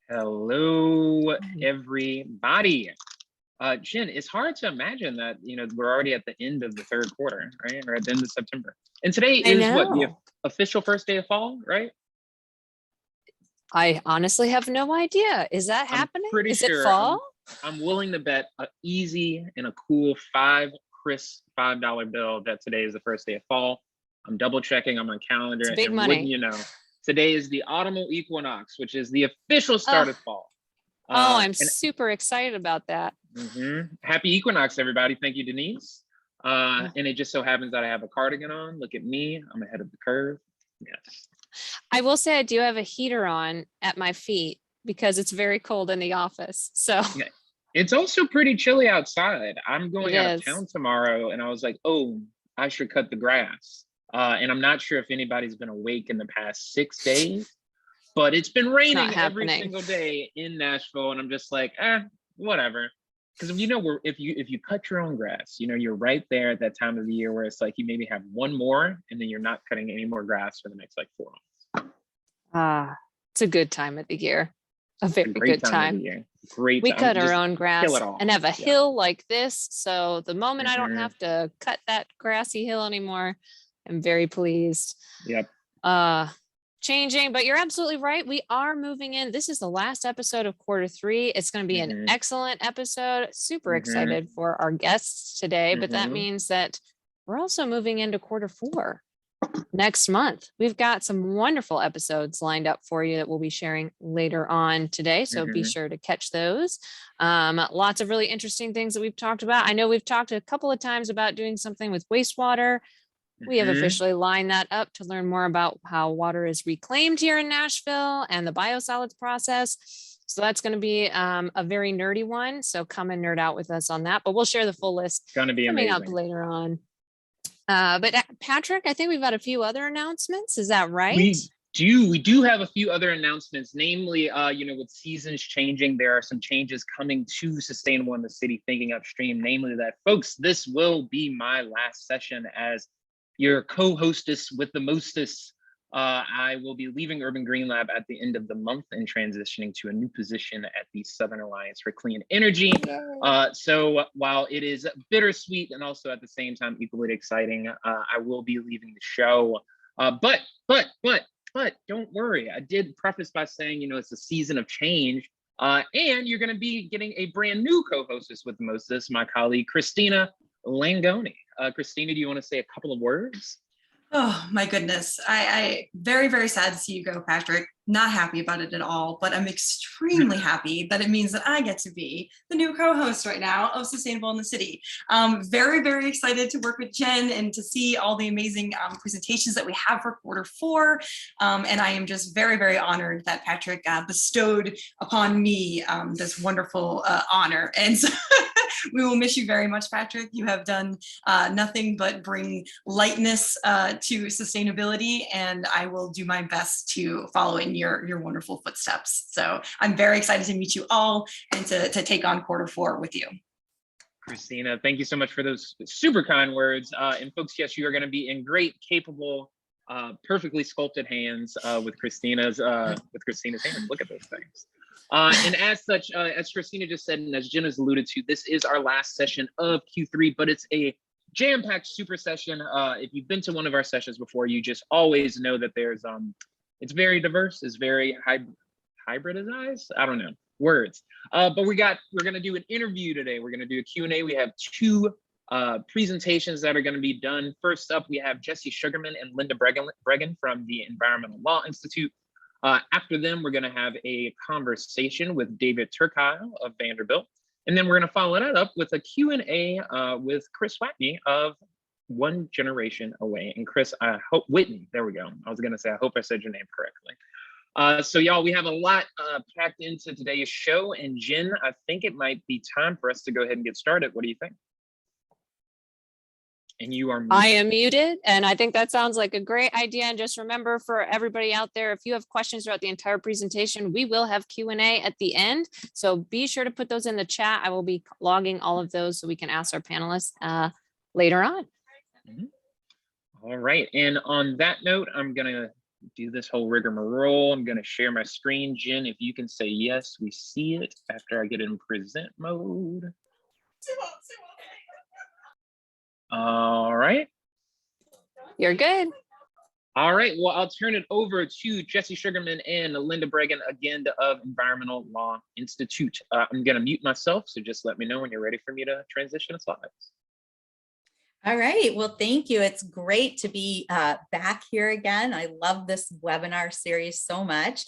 Hello, everybody. Jenn, it's hard to imagine that, we're already at the end of the third quarter, right? Or at the end of September. And today is what, the official first day of fall, right? I honestly have no idea. Is that happening? Pretty is sure it fall? I'm willing to bet an easy and a cool crisp $5 bill that today is the first day of fall. I'm double checking on my calendar. It's big money. Wouldn't you know, today is the autumnal equinox, which is the official start of fall. I'm super excited about that. Happy equinox, everybody. Thank you, Denise. And it just so happens that I have a cardigan on. Look at me. I'm ahead of the curve. Yes. I will say I do have a heater on at my feet because it's very cold in the office. So yeah. It's also pretty chilly outside. I'm going out of town tomorrow and I was like, oh, I should cut the grass. And I'm not sure if anybody's been awake in the past 6 days, but it's been raining every single day in Nashville. And I'm just like, whatever. Because if you cut your own grass, you're right there at that time of the year where it's like you maybe have one more and then you're not cutting any more grass for the next 4 months. It's a good time of the year. A very good time. Great. We cut our own grass and have a hill like this. So the moment I don't have to cut that grassy hill anymore, I'm very pleased. Yep. Changing, but you're absolutely right. We are moving in. This is the last episode of quarter 3. It's going to be an excellent episode. Super excited for our guests today, but that means that we're also moving into quarter 4 next month. We've got some wonderful episodes lined up for you that we'll be sharing later on today. So be sure to catch those. Lots of really interesting things that we've talked about. I know we've talked a couple of times about doing something with wastewater. We have officially lined that up to learn more about how water is reclaimed here in Nashville and the biosolids process. So that's going to be a very nerdy one. So come and nerd out with us on that, but we'll share the full list it's gonna be coming amazing. up later on. But Patrick, I think we've got a few other announcements. Is that right? We do have a few other announcements, namely, with seasons changing, there are some changes coming to Sustainable in the City, Thinking Upstream, namely that, folks, this will be my last session as your co-hostess with the mostest. I will be leaving Urban Green Lab at the end of the month and transitioning to a new position at the Southern Alliance for Clean Energy. So while it is bittersweet and also at the same time equally exciting, I will be leaving the show. But don't worry. I did preface by saying, it's a season of change. And you're going to be getting a brand new co-hostess with the mostest, my colleague, Christina Langoni. Christina, do you want to say a couple of words? Oh my goodness. I very, very sad to see you go, Patrick. Not happy about it at all, but I'm extremely happy that it means that I get to be the new co-host right now of Sustainable in the City. Very, very excited to work with Jenn and to see all the amazing presentations that we have for quarter 4. And I am just very, very honored that Patrick bestowed upon me this wonderful honor. And so we will miss you very much, Patrick. You have done nothing but bring lightness to sustainability, and I will do my best to follow in your wonderful footsteps. So I'm very excited to meet you all and to take on quarter 4 with you. Christina, thank you so much for those super kind words. And folks, yes, you are going to be in great, capable, perfectly sculpted hands with Christina's hands. Look at those things. And as such, as Christina just said, and as Jenn has alluded to, this is our last session of Q3, but it's a jam-packed super session. If you've been to one of our sessions before, you just always know that there's it's very diverse, it's very hybridized. I don't know words, but we're gonna do an interview today. We're gonna do a Q&A. We have 2 presentations that are going to be done. First up, we have Jesse Sugarman and Linda Breggin from the Environmental Law Institute. After them, we're going to have a conversation with David Turkile of Vanderbilt. And then we're going to follow that up with a Q&A with Chris Whitney of One Generation Away. And Chris, Whitney, there we go. I was going to say, I hope I said your name correctly. So y'all, we have a lot packed into today's show. And Jenn, I think it might be time for us to go ahead and get started. What do you think? And you are muted. I am muted, and I think that sounds like a great idea. And just remember, for everybody out there, if you have questions throughout the entire presentation, we will have Q&A at the end. So be sure to put those in the chat. I will be logging all of those so we can ask our panelists later on. All right. And on that note, I'm going to do this whole rigmarole. I'm going to share my screen. Jen, if you can say yes, we see it after I get in present mode. All right. You're good. All right, well, I'll turn it over to Jesse Sugarman and Linda Breggin, again, of Environmental Law Institute. I'm going to mute myself, so just let me know when you're ready for me to transition to slides. All right, well, thank you. It's great to be back here again. I love this webinar series so much.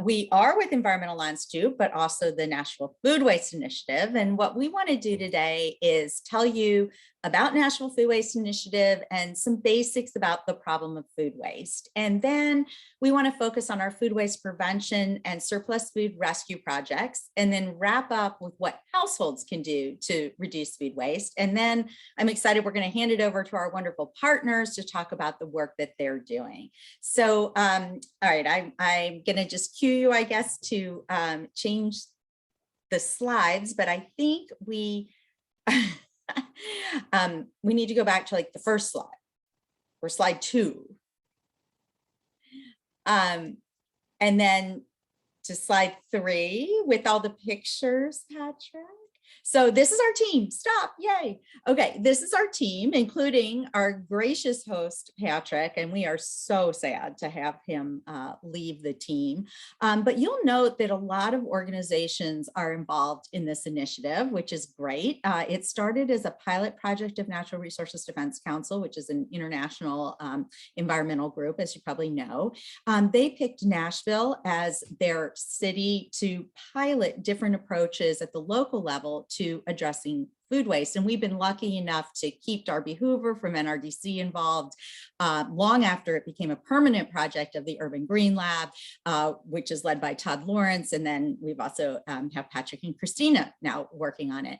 We are with Environmental Law Institute, but also the Nashville Food Waste Initiative. And what we want to do today is tell you about Nashville Food Waste Initiative and some basics about the problem of food waste. And then we want to focus on our food waste prevention and surplus food rescue projects, and then wrap up with what households can do to reduce food waste. And then I'm excited, we're going to hand it over to our wonderful partners to talk about the work that they're doing. So, all right, I'm going to just cue you, I guess, to change the slides, but I think we we need to go back to like the first slide or slide 2. And then to slide 3 with all the pictures, Patrick. So this is our team. Stop. Yay. Okay. This is our team, including our gracious host, Patrick, and we are so sad to have him leave the team. But you'll note that a lot of organizations are involved in this initiative, which is great. It started as a pilot project of Natural Resources Defense Council, which is an international environmental group, as you probably know. They picked Nashville as their city to pilot different approaches at the local level to addressing food waste. And we've been lucky enough to keep Darby Hoover from NRDC involved long after it became a permanent project of the Urban Green Lab, which is led by Todd Lawrence. And then we've also have Patrick and Christina now working on it.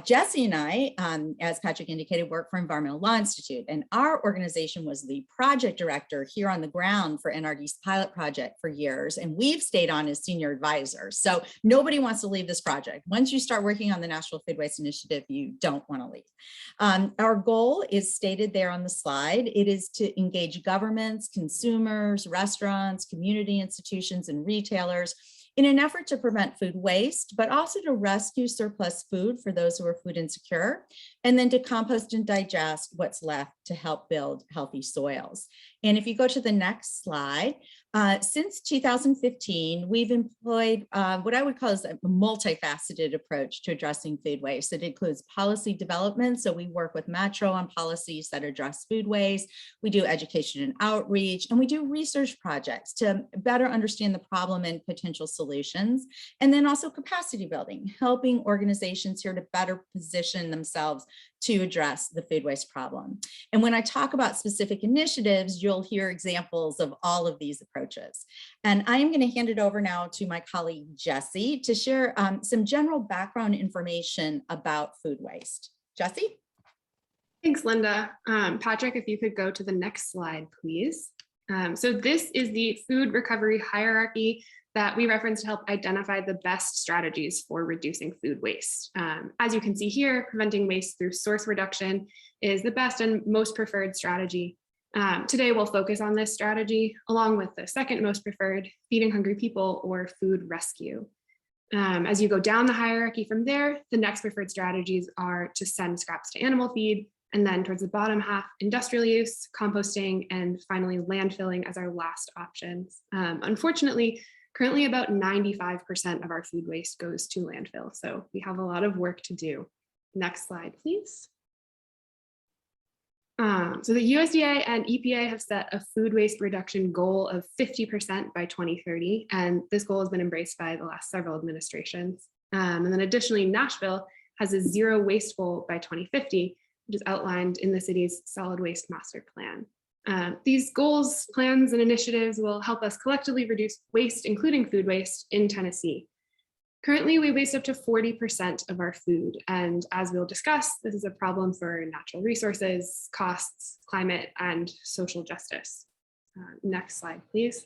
Jesse and I, as Patrick indicated, work for Environmental Law Institute. And our organization was the project director here on the ground for NRD's pilot project for years. And we've stayed on as senior advisors. So nobody wants to leave this project. Once you start working on the Nashville Food Waste Initiative, you don't want to leave. Our goal is stated there on the slide. It is to engage governments, consumers, restaurants, community institutions, and retailers in an effort to prevent food waste, but also to rescue surplus food for those who are food insecure, and then to compost and digest what's left to help build healthy soils. And if you go to the next slide, since 2015, we've employed what I would call is a multifaceted approach to addressing food waste. It includes policy development. So we work with Metro on policies that address food waste. We do education and outreach, and we do research projects to better understand the problem and potential solutions. And then also capacity building, helping organizations here to better position themselves to address the food waste problem. And when I talk about specific initiatives, you'll hear examples of all of these approaches. And I'm going to hand it over now to my colleague, Jesse, to share some general background information about food waste. Jesse? Thanks, Linda. Patrick, if you could go to the next slide, please. So this is the food recovery hierarchy that we reference to help identify the best strategies for reducing food waste. As you can see here, preventing waste through source reduction is the best and most preferred strategy. Today, we'll focus on this strategy, along with the second most preferred, feeding hungry people or food rescue. As you go down the hierarchy from there, the next preferred strategies are to send scraps to animal feed, and then towards the bottom half, industrial use, composting, and finally landfilling as our last options. Unfortunately, currently about 95% of our food waste goes to landfill, so we have a lot of work to do. Next slide, please. So the USDA and EPA have set a food waste reduction goal of 50% by 2030, and this goal has been embraced by the last several administrations. And then additionally, Nashville has a zero waste goal by 2050, which is outlined in the city's solid waste master plan. These goals, plans, and initiatives will help us collectively reduce waste, including food waste, in Tennessee. Currently, we waste up to 40% of our food, and as we'll discuss, this is a problem for natural resources, costs, climate, and social justice. Next slide, please.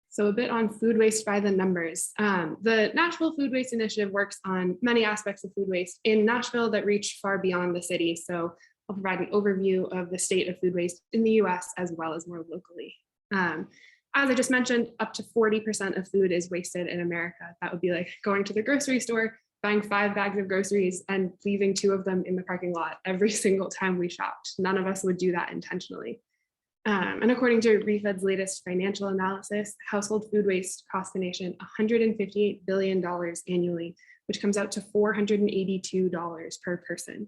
So a bit on food waste by the numbers. The Nashville Food Waste Initiative works on many aspects of food waste in Nashville that reach far beyond the city. So I'll provide an overview of the state of food waste in the US as well as more locally. As I just mentioned, up to 40% of food is wasted in America. That would be like going to the grocery store, buying 5 bags of groceries and leaving 2 of them in the parking lot every single time we shopped. None of us would do that intentionally. And according to Refed's latest financial analysis, household food waste costs the nation $158 billion annually, which comes out to $482 per person.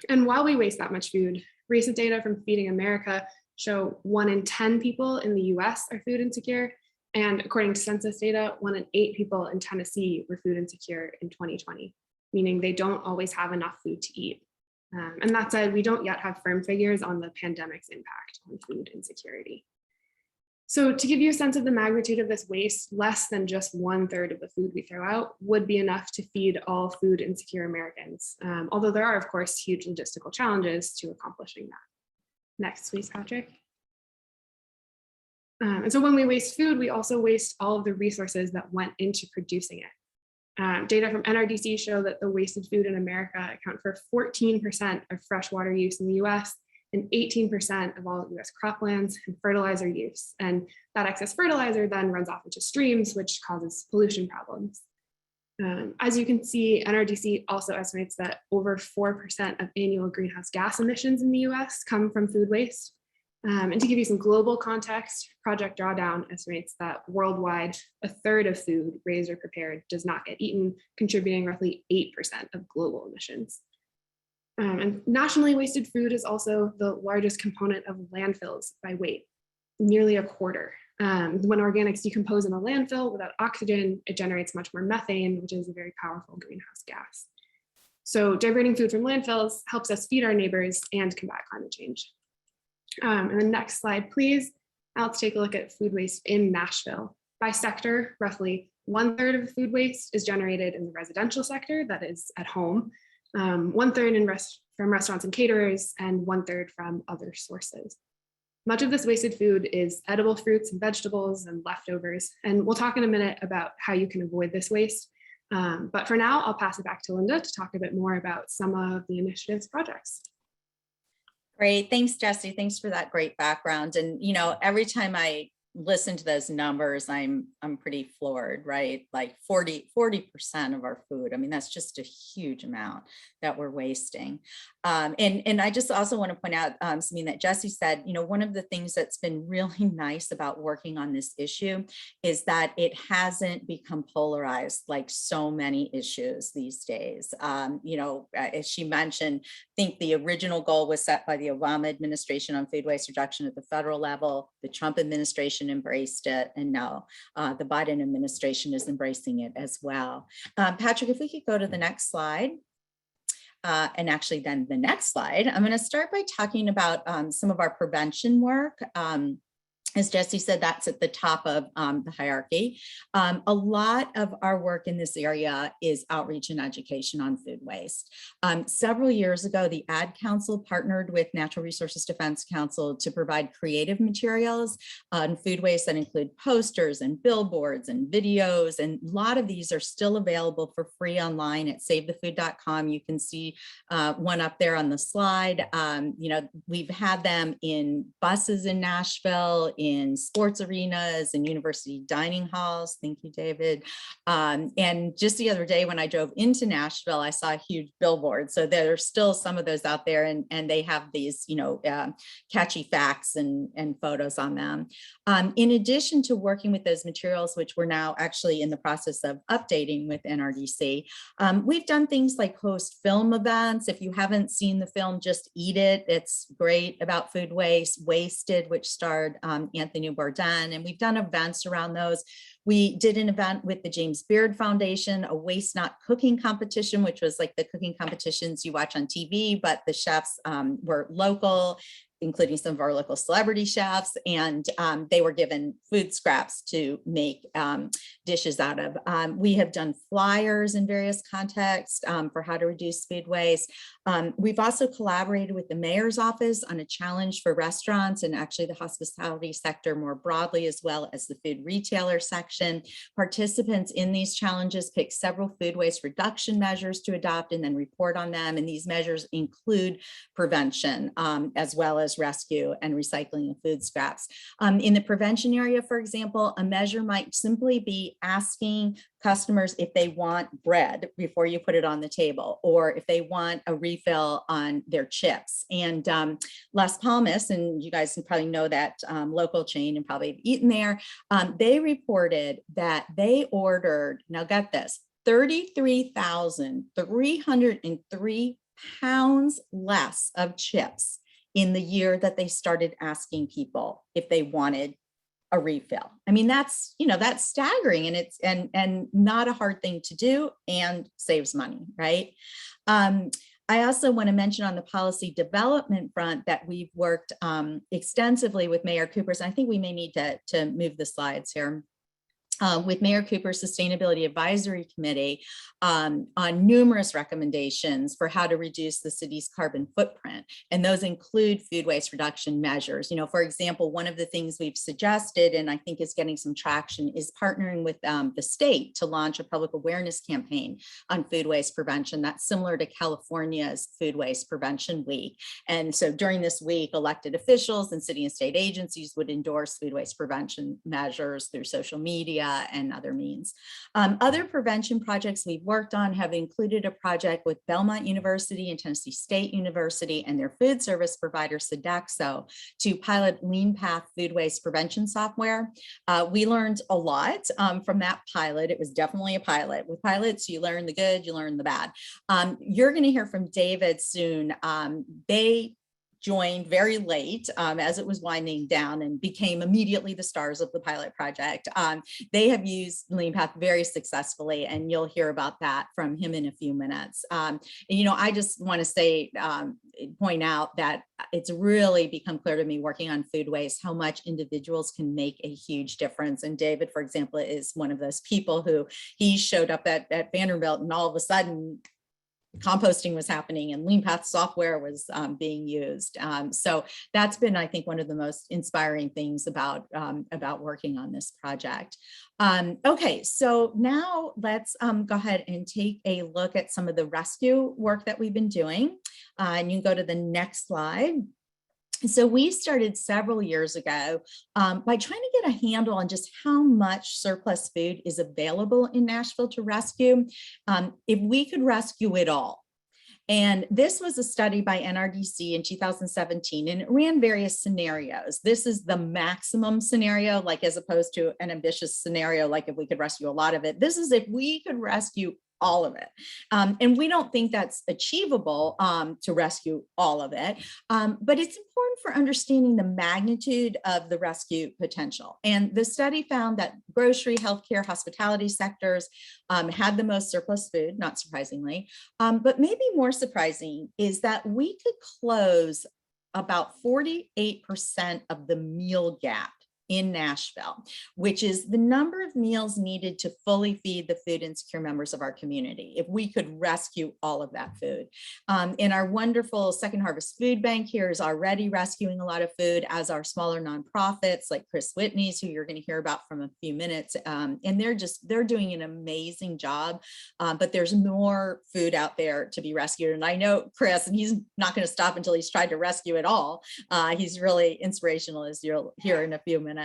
And while we waste that much food, recent data from Feeding America show 1 in 10 people in the US are food insecure. And according to census data, 1 in 8 people in Tennessee were food insecure in 2020, meaning they don't always have enough food to eat. And that said, we don't yet have firm figures on the pandemic's impact on food insecurity. So to give you a sense of the magnitude of this waste, less than just 1/3 of the food we throw out would be enough to feed all food insecure Americans. Although there are, of course, huge logistical challenges to accomplishing that. Next, please, Patrick. And so when we waste food, we also waste all of the resources that went into producing it. Data from NRDC show that the wasted food in America account for 14% of freshwater use in the US and 18% of all US croplands and fertilizer use. And that excess fertilizer then runs off into streams, which causes pollution problems. As you can see, NRDC also estimates that over 4% of annual greenhouse gas emissions in the US come from food waste. And to give you some global context, Project Drawdown estimates that worldwide, 1/3 of food raised or prepared does not get eaten, contributing roughly 8% of global emissions. And nationally, wasted food is also the largest component of landfills by weight, nearly 1/4. When organics decompose in a landfill without oxygen, it generates much more methane, which is a very powerful greenhouse gas. So diverting food from landfills helps us feed our neighbors and combat climate change. And the next slide, please. Now let's take a look at food waste in Nashville. By sector, roughly 1/3 of the food waste is generated in the residential sector, that is at home, 1/3 from restaurants and caterers, and 1/3 from other sources. Much of this wasted food is edible fruits and vegetables and leftovers, and we'll talk in a minute about how you can avoid this waste. But for now, I'll pass it back to Linda to talk a bit more about some of the initiative's projects. Great. Thanks, Jessie. Thanks for that great background. And, every time I listen to those numbers, I'm pretty floored, right? Like 40% of our food. I mean, that's just a huge amount that we're wasting. And I just also want to point out something that Jessie said, one of the things that's been really nice about working on this issue is that it hasn't become polarized like so many issues these days. As she mentioned, I think the original goal was set by the Obama administration on food waste reduction at the federal level. The Trump administration embraced it, and now the Biden administration is embracing it as well. Patrick, if we could go to the next slide. And actually then the next slide, I'm going to start by talking about some of our prevention work. As Jessie said, that's at the top of the hierarchy. A lot of our work in this area is outreach and education on food waste. Several years ago, the Ad Council partnered with Natural Resources Defense Council to provide creative materials on food waste that include posters and billboards and videos. And a lot of these are still available for free online at savethefood.com. You can see one up there on the slide. We've had them in buses in Nashville, in sports arenas and university dining halls. Thank you, David. And just the other day when I drove into Nashville, I saw a huge billboard. So there are still some of those out there, and they have these, catchy facts and photos on them. In addition to working with those materials, which we're now actually in the process of updating with NRDC, we've done things like host film events. If you haven't seen the film, Just Eat It. It's great about food waste. Wasted, which starred Anthony Bourdain, and we've done events around those. We did an event with the James Beard Foundation, a waste not cooking competition, which was like the cooking competitions you watch on TV, but the chefs were local, including some of our local celebrity chefs, and they were given food scraps to make dishes out of. We have done flyers in various contexts for how to reduce food waste. We've also collaborated with the mayor's office on a challenge for restaurants and actually the hospitality sector more broadly, as well as the food retailer section. Participants in these challenges pick several food waste reduction measures to adopt and then report on them. And these measures include prevention, as well as rescue and recycling of food scraps. In the prevention area, for example, a measure might simply be asking customers if they want bread before you put it on the table, or if they want a refill on their chips. And Las Palmas, and you guys probably know that local chain and probably have eaten there, they reported that they ordered, now get this, 33,303 pounds less of chips in the year that they started asking people if they wanted a refill. I mean, that's, that's staggering, and it's and not a hard thing to do and saves money, right? I also want to mention on the policy development front that we've worked extensively with Mayor Cooper's. I think we may need to move the slides here. With Mayor Cooper's Sustainability Advisory Committee on numerous recommendations for how to reduce the city's carbon footprint. And those include food waste reduction measures. For example, one of the things we've suggested, and I think is getting some traction, is partnering with the state to launch a public awareness campaign on food waste prevention. That's similar to California's Food Waste Prevention Week. And so during this week, elected officials and city and state agencies would endorse food waste prevention measures through social media and other means. Other prevention projects we've worked on have included a project with Belmont University and Tennessee State University and their food service provider, Sodexo, to pilot Lean Path food waste prevention software. We learned a lot from that pilot. It was definitely a pilot. With pilots, you learn the good, you learn the bad. You're going to hear from David soon. They joined very late as it was winding down and became immediately the stars of the pilot project. They have used Lean Path very successfully, and you'll hear about that from him in a few minutes. I just want to say, point out that it's really become clear to me working on food waste how much individuals can make a huge difference. And David, for example, is one of those people who he showed up at Vanderbilt, and all of a sudden composting was happening and Lean Path software was being used. So that's been, I think, one of the most inspiring things about working on this project. Okay, so now let's go ahead and take a look at some of the rescue work that we've been doing. And you can go to the next slide. So we started several years ago by trying to get a handle on just how much surplus food is available in Nashville to rescue, if we could rescue it all. And this was a study by NRDC in 2017, and it ran various scenarios. This is the maximum scenario, like as opposed to an ambitious scenario, like if we could rescue a lot of it. This is if we could rescue all of it. And we don't think that's achievable to rescue all of it, but it's important for understanding the magnitude of the rescue potential. And the study found that grocery, healthcare, hospitality sectors had the most surplus food, not surprisingly, but maybe more surprising is that we could close about 48% of the meal gap in Nashville, which is the number of meals needed to fully feed the food insecure members of our community, if we could rescue all of that food. And our wonderful Second Harvest Food Bank here is already rescuing a lot of food, as are smaller nonprofits like Chris Whitney's, who you're going to hear about from a few minutes. And they're doing an amazing job, but there's more food out there to be rescued. And I know Chris, and he's not going to stop until he's tried to rescue it all. He's really inspirational, as you'll hear in a few minutes.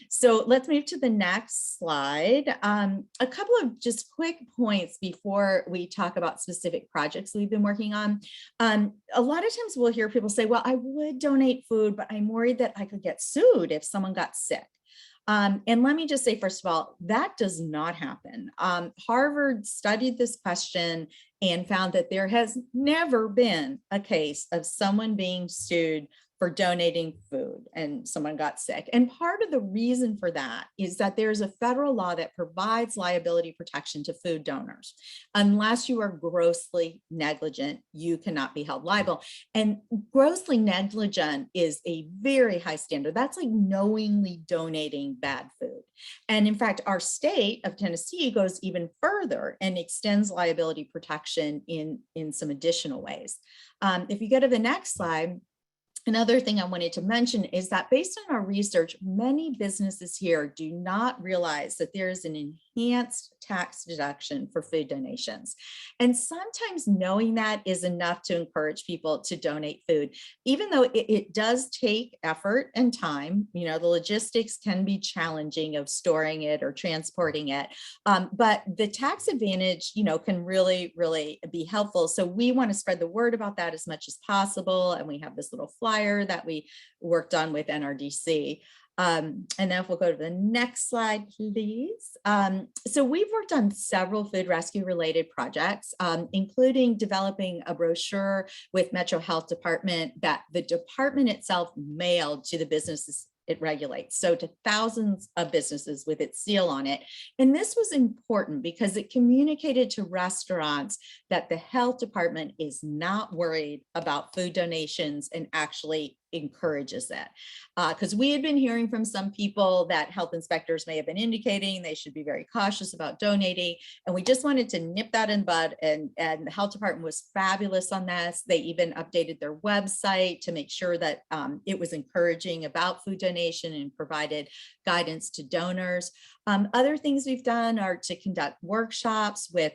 So let's move to the next slide. A couple of just quick points before we talk about specific projects we've been working on. A lot of times we'll hear people say, well, I would donate food, but I'm worried that I could get sued if someone got sick. And let me just say, first of all, that does not happen. Harvard studied this question and found that there has never been a case of someone being sued for donating food and someone got sick. And part of the reason for that is that there's a federal law that provides liability protection to food donors. Unless you are grossly negligent, you cannot be held liable. And grossly negligent is a very high standard. That's like knowingly donating bad food. And in fact, our state of Tennessee goes even further and extends liability protection in some additional ways. If you go to the next slide, another thing I wanted to mention is that based on our research, many businesses here do not realize that there is an enhanced tax deduction for food donations. And sometimes knowing that is enough to encourage people to donate food, even though it does take effort and time. You know, the logistics can be challenging of storing it or transporting it, but the tax advantage, you know, can really, really be helpful. So we want to spread the word about that as much as possible. And we have this little flyer that we worked on with NRDC. And now if we'll go to the next slide, please. So we've worked on several food rescue related projects, including developing a brochure with Metro Health Department that the department itself mailed to the businesses it regulates. So to thousands of businesses with its seal on it. And this was important because it communicated to restaurants that the health department is not worried about food donations and actually encourages it. Because we had been hearing from some people that health inspectors may have been indicating they should be very cautious about donating. And we just wanted to nip that in bud. And the health department was fabulous on this. They even updated their website to make sure that it was encouraging about food donation and provided guidance to donors. Other things we've done are to conduct workshops with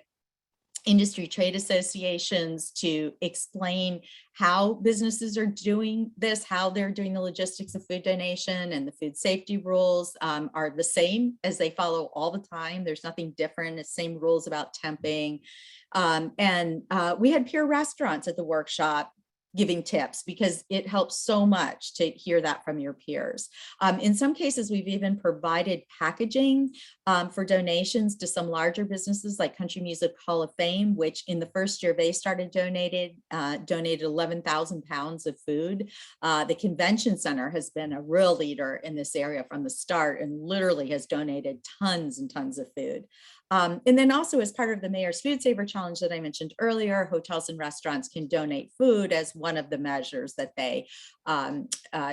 industry trade associations to explain how businesses are doing this, how they're doing the logistics of food donation, and the food safety rules are the same as they follow all the time. There's nothing different. It's same rules about temping. We had peer restaurants at the workshop giving tips because it helps so much to hear that from your peers. In some cases, we've even provided packaging for donations to some larger businesses like Country Music Hall of Fame, which in the first year they started donated 11,000 pounds of food. The convention center has been a real leader in this area from the start and literally has donated tons and tons of food. And then also as part of the Mayor's Food Saver Challenge that I mentioned earlier, hotels and restaurants can donate food as one of the measures that they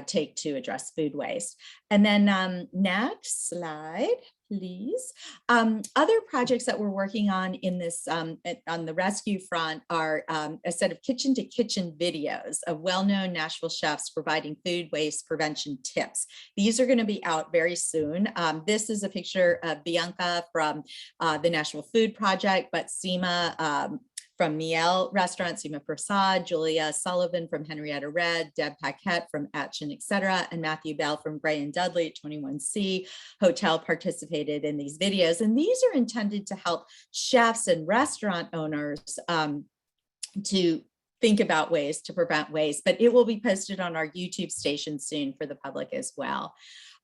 take to address food waste. And then next slide, please. Other projects that we're working on in this, on the rescue front are a set of kitchen to kitchen videos of well-known Nashville chefs providing food waste prevention tips. These are going to be out very soon. This is a picture of Bianca from the Nashville Food Project, but Seema from Miel Restaurant, Seema Prasad, Julia Sullivan from Henrietta Red, Deb Paquette from Atchin, etc., and Matthew Bell from Bray and Dudley at 21C Hotel participated in these videos. And these are intended to help chefs and restaurant owners to think about ways to prevent waste, but it will be posted on our YouTube station soon for the public as well.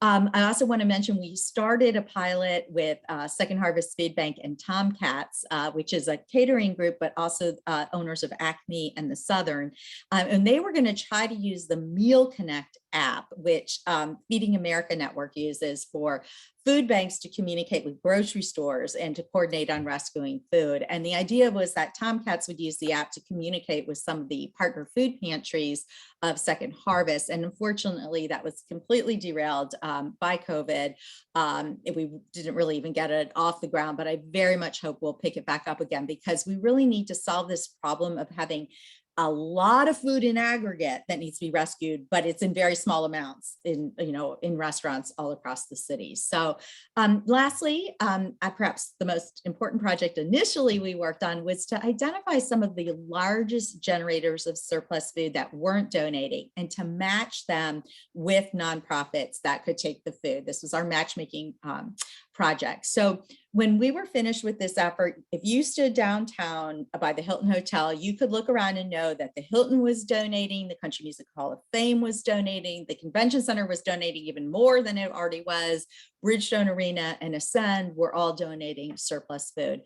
I also want to mention we started a pilot with Second Harvest Food Bank and Tomcats, which is a catering group, but also owners of Acme and the Southern. And they were going to try to use the Meal Connect app, which Feeding America Network uses for food banks to communicate with grocery stores and to coordinate on rescuing food. And the idea was that Tomcats would use the app to communicate with some of the partner food pantries of Second Harvest. And unfortunately, that was completely derailed by COVID. We didn't really even get it off the ground, but I very much hope we'll pick it back up again because we really need to solve this problem of having a lot of food in aggregate that needs to be rescued, but it's in very small amounts in restaurants all across the city. So lastly, perhaps the most important project initially we worked on was to identify some of the largest generators of surplus food that weren't donating and to match them with nonprofits that could take the food. This was our matchmaking project. So when we were finished with this effort, if you stood downtown by the Hilton Hotel, you could look around and know that the Hilton was donating, the Country Music Hall of Fame was donating, the Convention Center was donating even more than it already was, Bridgestone Arena and Ascend were all donating surplus food,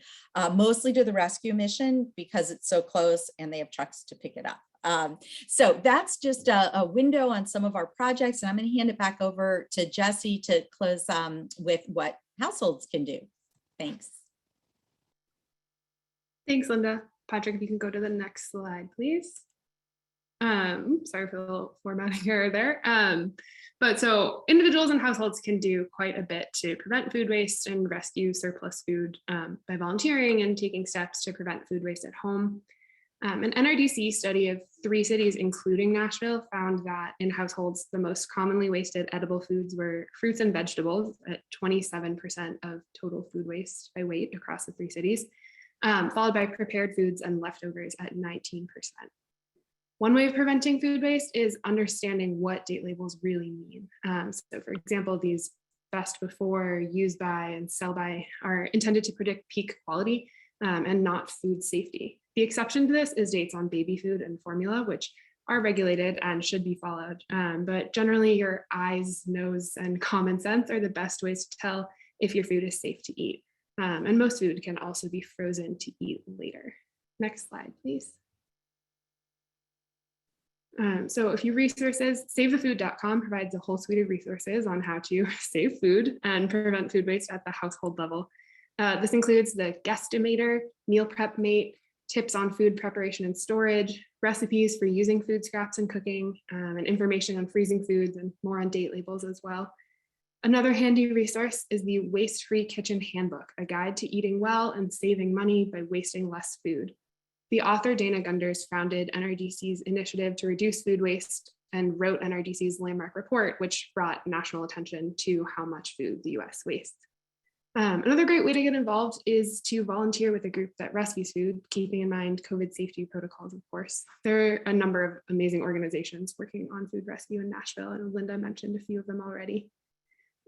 mostly to the rescue mission because it's so close and they have trucks to pick it up. So that's just a window on some of our projects. And I'm going to hand it back over to Jesse to close with what households can do. Thanks. Thanks, Linda. Patrick, if you can go to the next slide, please. Sorry for the little formatting error there. But so individuals and households can do quite a bit to prevent food waste and rescue surplus food by volunteering and taking steps to prevent food waste at home. An NRDC study of 3 cities, including Nashville, found that in households, the most commonly wasted edible foods were fruits and vegetables at 27% of total food waste by weight across the 3 cities, followed by prepared foods and leftovers at 19%. One way of preventing food waste is understanding what date labels really mean. So for example, these best before, use by, and sell by are intended to predict peak quality and not food safety. The exception to this is dates on baby food and formula, which are regulated and should be followed. But generally your eyes, nose, and common sense are the best ways to tell if your food is safe to eat. And most food can also be frozen to eat later. Next slide, please. So a few resources, savethefood.com provides a whole suite of resources on how to save food and prevent food waste at the household level. This includes the Guestimator, Meal Prep Mate, tips on food preparation and storage, recipes for using food scraps and cooking, and information on freezing foods and more on date labels as well. Another handy resource is the Waste-Free Kitchen Handbook, a guide to eating well and saving money by wasting less food. The author Dana Gunders founded NRDC's initiative to reduce food waste and wrote NRDC's landmark report, which brought national attention to how much food the US wastes. Another great way to get involved is to volunteer with a group that rescues food, keeping in mind COVID safety protocols, of course. There are a number of amazing organizations working on food rescue in Nashville, and Linda mentioned a few of them already.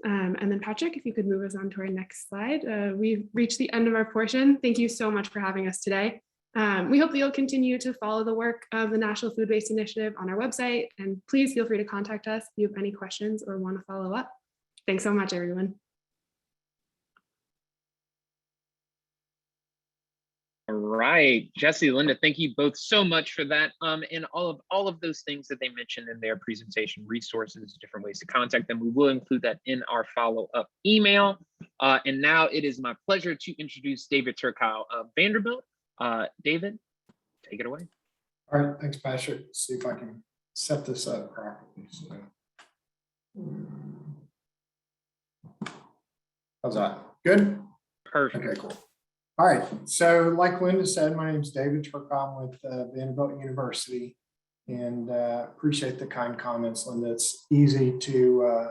And then Patrick, if you could move us on to our next slide. We've reached the end of our portion. Thank you so much for having us today. We hope that you'll continue to follow the work of the Nashville Food Waste Initiative on our website, and please feel free to contact us if you have any questions or want to follow up. Thanks so much, everyone. All right, Jesse, Linda, thank you both so much for that. And all of those things that they mentioned in their presentation, resources, different ways to contact them. We will include that in our follow-up email. And now it is my pleasure to introduce David Turkow of Vanderbilt. David, take it away. All right, thanks, Patrick. Let's see if I can set this up properly. So, how's that? Good? Perfect. Okay, cool. All right, so like Linda said, my name is David Turkow with Vanderbilt University, and appreciate the kind comments, Linda. It's easy to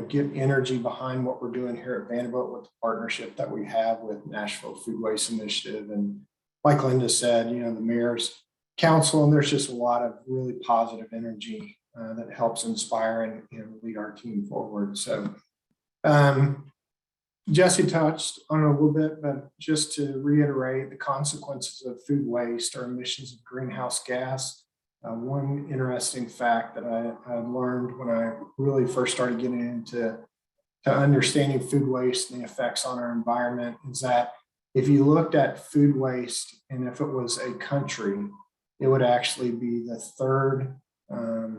get energy behind what we're doing here at Vanderbilt with the partnership that we have with Nashville Food Waste Initiative. And like Linda said, the mayor's council, and there's just a lot of really positive energy that helps inspire and lead our team forward. So Jesse touched on it a little bit, but just to reiterate, the consequences of food waste are emissions of greenhouse gas. One interesting fact that I learned when I really first started getting into understanding food waste and the effects on our environment is that if you looked at food waste, and if it was a country, it would actually be the third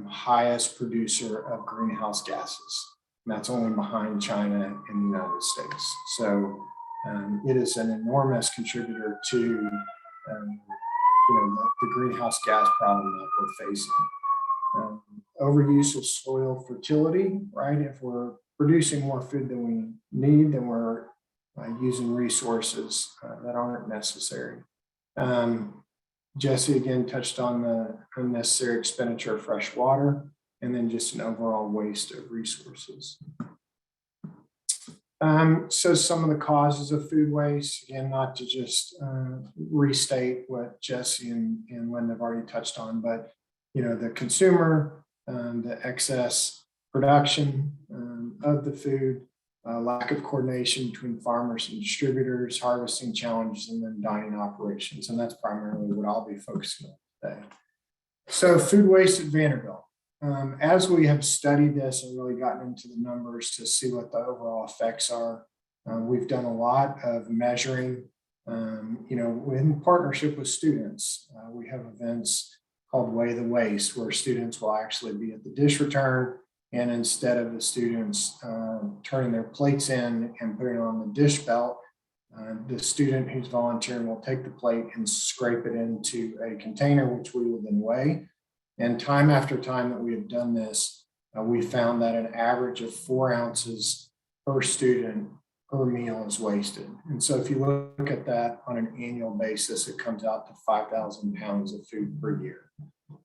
highest producer of greenhouse gases. And that's only behind China and the United States. So it is an enormous contributor to the greenhouse gas problem that we're facing. Overuse of soil fertility, right? If we're producing more food than we need, then we're using resources that aren't necessary. Jesse again touched on the unnecessary expenditure of fresh water, and then just an overall waste of resources. So some of the causes of food waste, again, not to just restate what Jesse and Linda have already touched on, but the consumer, the excess production of the food, lack of coordination between farmers and distributors, harvesting challenges, and then dining operations. And that's primarily what I'll be focusing on today. So food waste at Vanderbilt. As we have studied this and really gotten into the numbers to see what the overall effects are, we've done a lot of measuring, in partnership with students. We have events called Weigh the Waste, where students will actually be at the dish return, and instead of the students turning their plates in and putting it on the dish belt, the student who's volunteering will take the plate and scrape it into a container, which we will then weigh. And time after time that we have done this, we found that an average of 4 ounces per student per meal is wasted. And so if you look at that on an annual basis, it comes out to 5,000 pounds of food per year.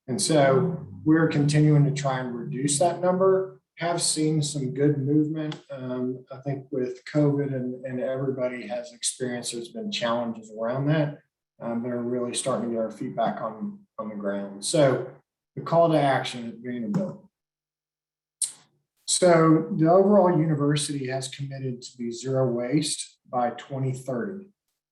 And so we're continuing to try and reduce that number. Have seen some good movement. I think with COVID and everybody has experienced, there's been challenges around that. But are really starting to get our feet back on the ground. So the call to action at Vanderbilt. So the overall university has committed to be zero waste by 2030.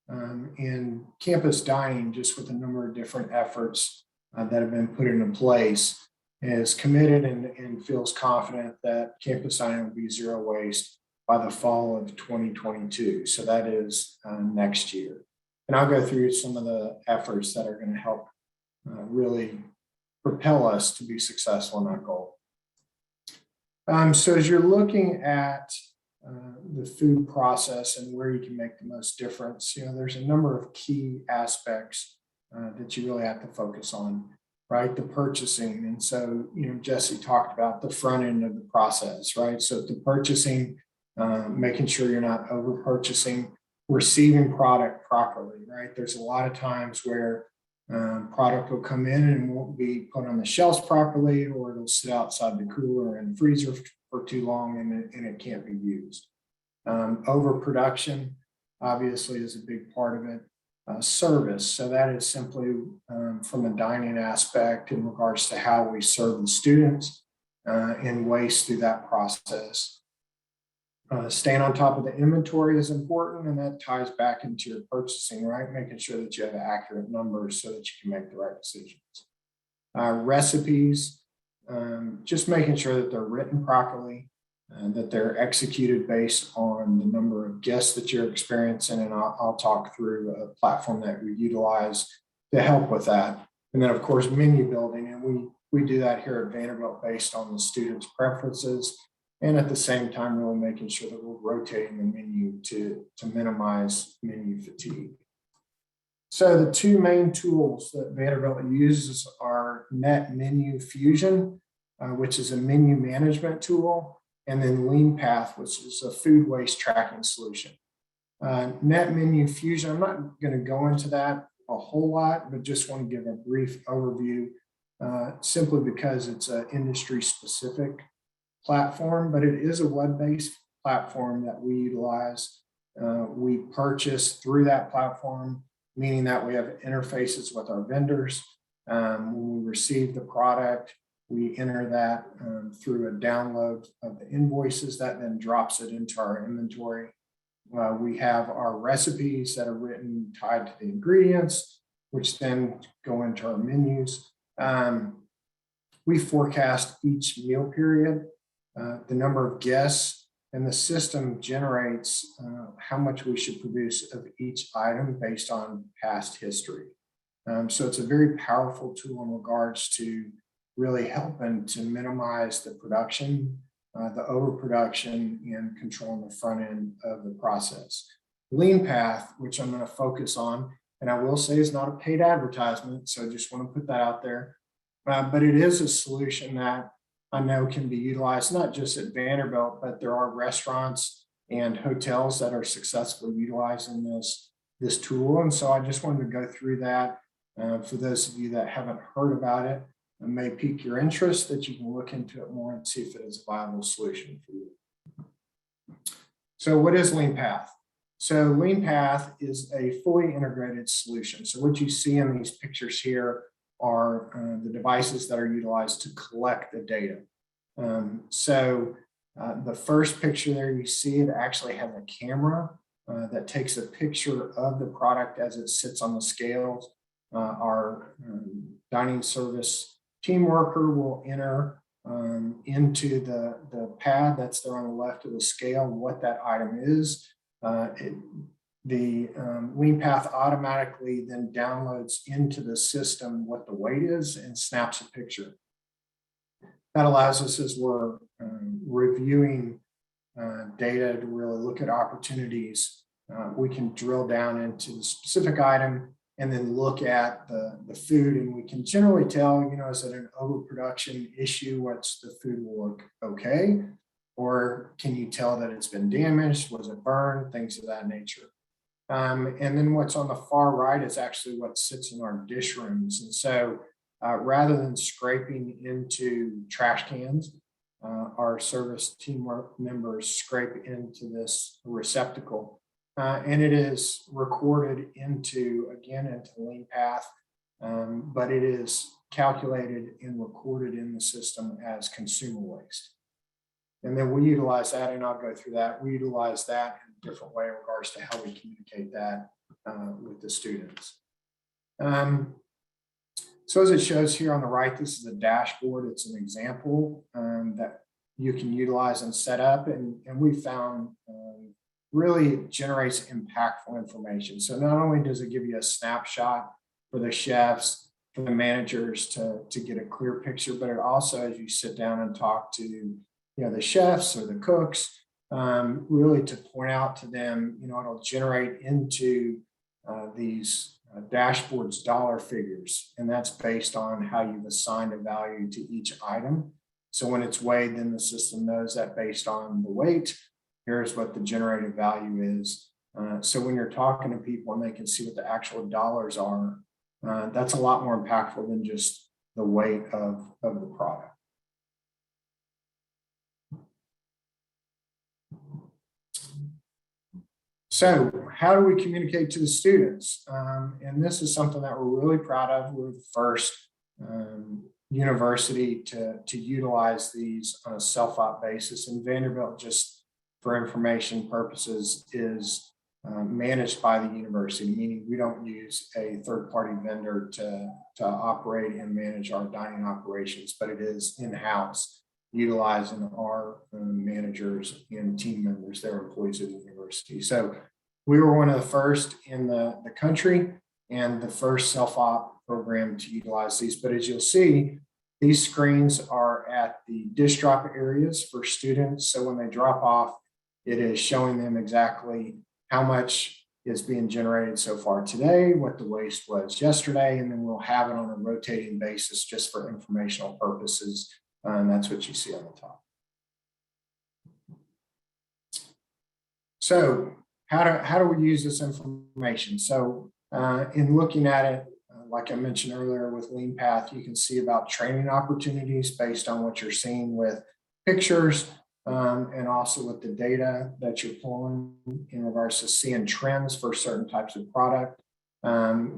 And campus dining, just with a number of different efforts that have been put into place, is committed and feels confident that campus dining will be zero waste by the fall of 2022. So that is next year. And I'll go through some of the efforts that are going to help really propel us to be successful in that goal. So as you're looking at the food process and where you can make the most difference, there's a number of key aspects that you really have to focus on, right? The purchasing. And so, Jesse talked about the front end of the process, right? So the purchasing, making sure you're not over purchasing, receiving product properly, right? There's a lot of times where product will come in and won't be put on the shelves properly, or it'll sit outside the cooler and freezer for too long and it can't be used. Overproduction obviously is a big part of it. Service, so that is simply from a dining aspect in regards to how we serve the students and waste through that process. Staying on top of the inventory is important, and that ties back into your purchasing, right? Making sure that you have accurate numbers so that you can make the right decisions. Recipes, just making sure that they're written properly, that they're executed based on the number of guests that you're experiencing, and I'll talk through a platform that we utilize to help with that. And then, of course, menu building, and we do that here at Vanderbilt based on the students' preferences. And at the same time, really making sure that we're rotating the menu to minimize menu fatigue. So the two main tools that Vanderbilt uses are Net Menu Fusion, which is a menu management tool, and then LeanPath, which is a food waste tracking solution. Net Menu Fusion, I'm not going to go into that a whole lot, but just want to give a brief overview, simply because it's an industry-specific platform, but it is a web-based platform that we utilize. We purchase through that platform, meaning that we have interfaces with our vendors. When we receive the product, we enter that through a download of the invoices that then drops it into our inventory. We have our recipes that are written tied to the ingredients, which then go into our menus. We forecast each meal period, the number of guests, and the system generates how much we should produce of each item based on past history. So it's a very powerful tool in regards to really helping to minimize the production, the overproduction, and controlling the front end of the process. LeanPath, which I'm going to focus on, and I will say is not a paid advertisement, so I just want to put that out there. But it is a solution that I know can be utilized not just at Vanderbilt, but there are restaurants and hotels that are successfully utilizing this tool. And so I just wanted to go through that for those of you that haven't heard about it. It may pique your interest, that you can look into it more and see if it is a viable solution for you. So what is LeanPath? So LeanPath is a fully integrated solution. So what you see in these pictures here are the devices that are utilized to collect the data. The first picture there, you see it actually has a camera that takes a picture of the product as it sits on the scales. Our dining service team worker will enter into the pad that's there on the left of the scale what that item is. The LeanPath automatically then downloads into the system what the weight is and snaps a picture. That allows us, as we're reviewing data to really look at opportunities, we can drill down into the specific item and then look at the food, and we can generally tell, you know, is it an overproduction issue? What's the food will look okay? Or can you tell that it's been damaged? Was it burned? Things of that nature. And then what's on the far right is actually what sits in our dish rooms. And so rather than scraping into trash cans, our service team members scrape into this receptacle. And it is recorded into Lean Path, but it is calculated and recorded in the system as consumer waste. And then we utilize that, and I'll go through that. We utilize that in a different way in regards to how we communicate that with the students. So as it shows here on the right, this is a dashboard. It's an example that you can utilize and set up. And we found really it generates impactful information. So not only does it give you a snapshot for the chefs, for the managers to get a clear picture, but it also, as you sit down and talk to the chefs or the cooks, really to point out to them, it'll generate into these dashboards dollar figures, and that's based on how you've assigned a value to each item. So when it's weighed, then the system knows that based on the weight, here's what the generated value is. So when you're talking to people and they can see what the actual dollars are, that's a lot more impactful than just the weight of the product. So how do we communicate to the students? And this is something that we're really proud of. We're the first university to utilize these on a self-op basis. And Vanderbilt, just for information purposes, is managed by the university, meaning we don't use a third-party vendor to operate and manage our dining operations, but it is in-house, utilizing our managers and team members, they're employees of the university. So we were one of the first in the country and the first self-op program to utilize these. But as you'll see, these screens are at the dish drop areas for students. So when they drop off, it is showing them exactly how much is being generated so far today, what the waste was yesterday, and then we'll have it on a rotating basis just for informational purposes. And that's what you see on the top. So how do we use this information? So in looking at it, like I mentioned earlier with Lean Path, you can see about training opportunities based on what you're seeing with pictures and also with the data that you're pulling in regards to seeing trends for certain types of product.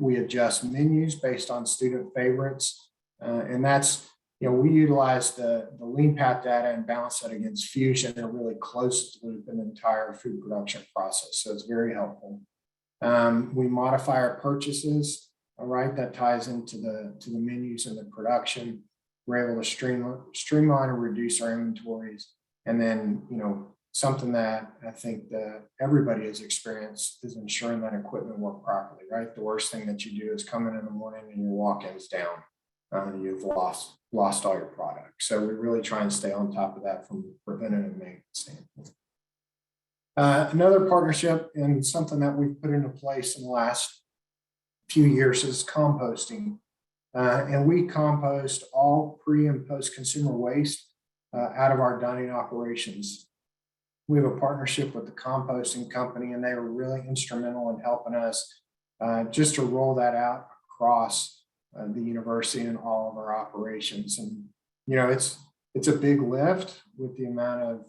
We adjust menus based on student favorites, and that's, we utilize the Lean Path data and balance that against Fusion and really close loop an entire food production process. So it's very helpful. We modify our purchases, all right, that ties into the menus and the production. We're able to streamline and reduce our inventories. And then, something that I think that everybody has experienced is ensuring that equipment work properly, right? The worst thing that you do is come in the morning and your walk-in's down. You've lost all your product. So we really try and stay on top of that from preventative maintenance standpoint. Another partnership and something that we've put into place in the last few years is composting. And we compost all pre and post consumer waste out of our dining operations. We have a partnership with the composting company, and they were really instrumental in helping us just to roll that out across the university and all of our operations. And it's a big lift with the amount of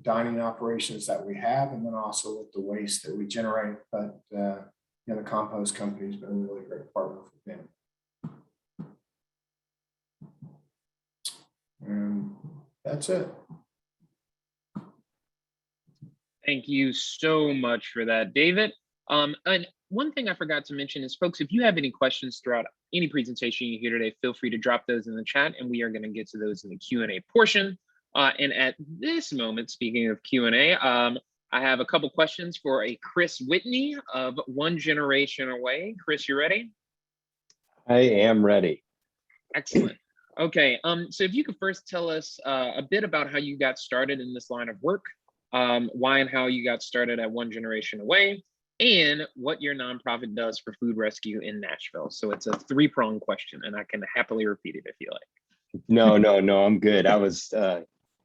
dining operations that we have, and then also with the waste that we generate. But the compost company has been a really great partner for them. And that's it. Thank you so much for that, David. And one thing I forgot to mention is, folks, if you have any questions throughout any presentation you hear today, feel free to drop those in the chat, and we are going to get to those in the Q&A portion. And at this moment, speaking of Q&A, I have a couple questions for a Chris Whitney of One Generation Away. Chris, you ready? I am ready. Excellent. Okay, so if you could first tell us a bit about how you got started in this line of work, why and how you got started at One Generation Away, and what your nonprofit does for food rescue in Nashville. So it's a 3-pronged question, and I can happily repeat it if you like. No, I'm good. I was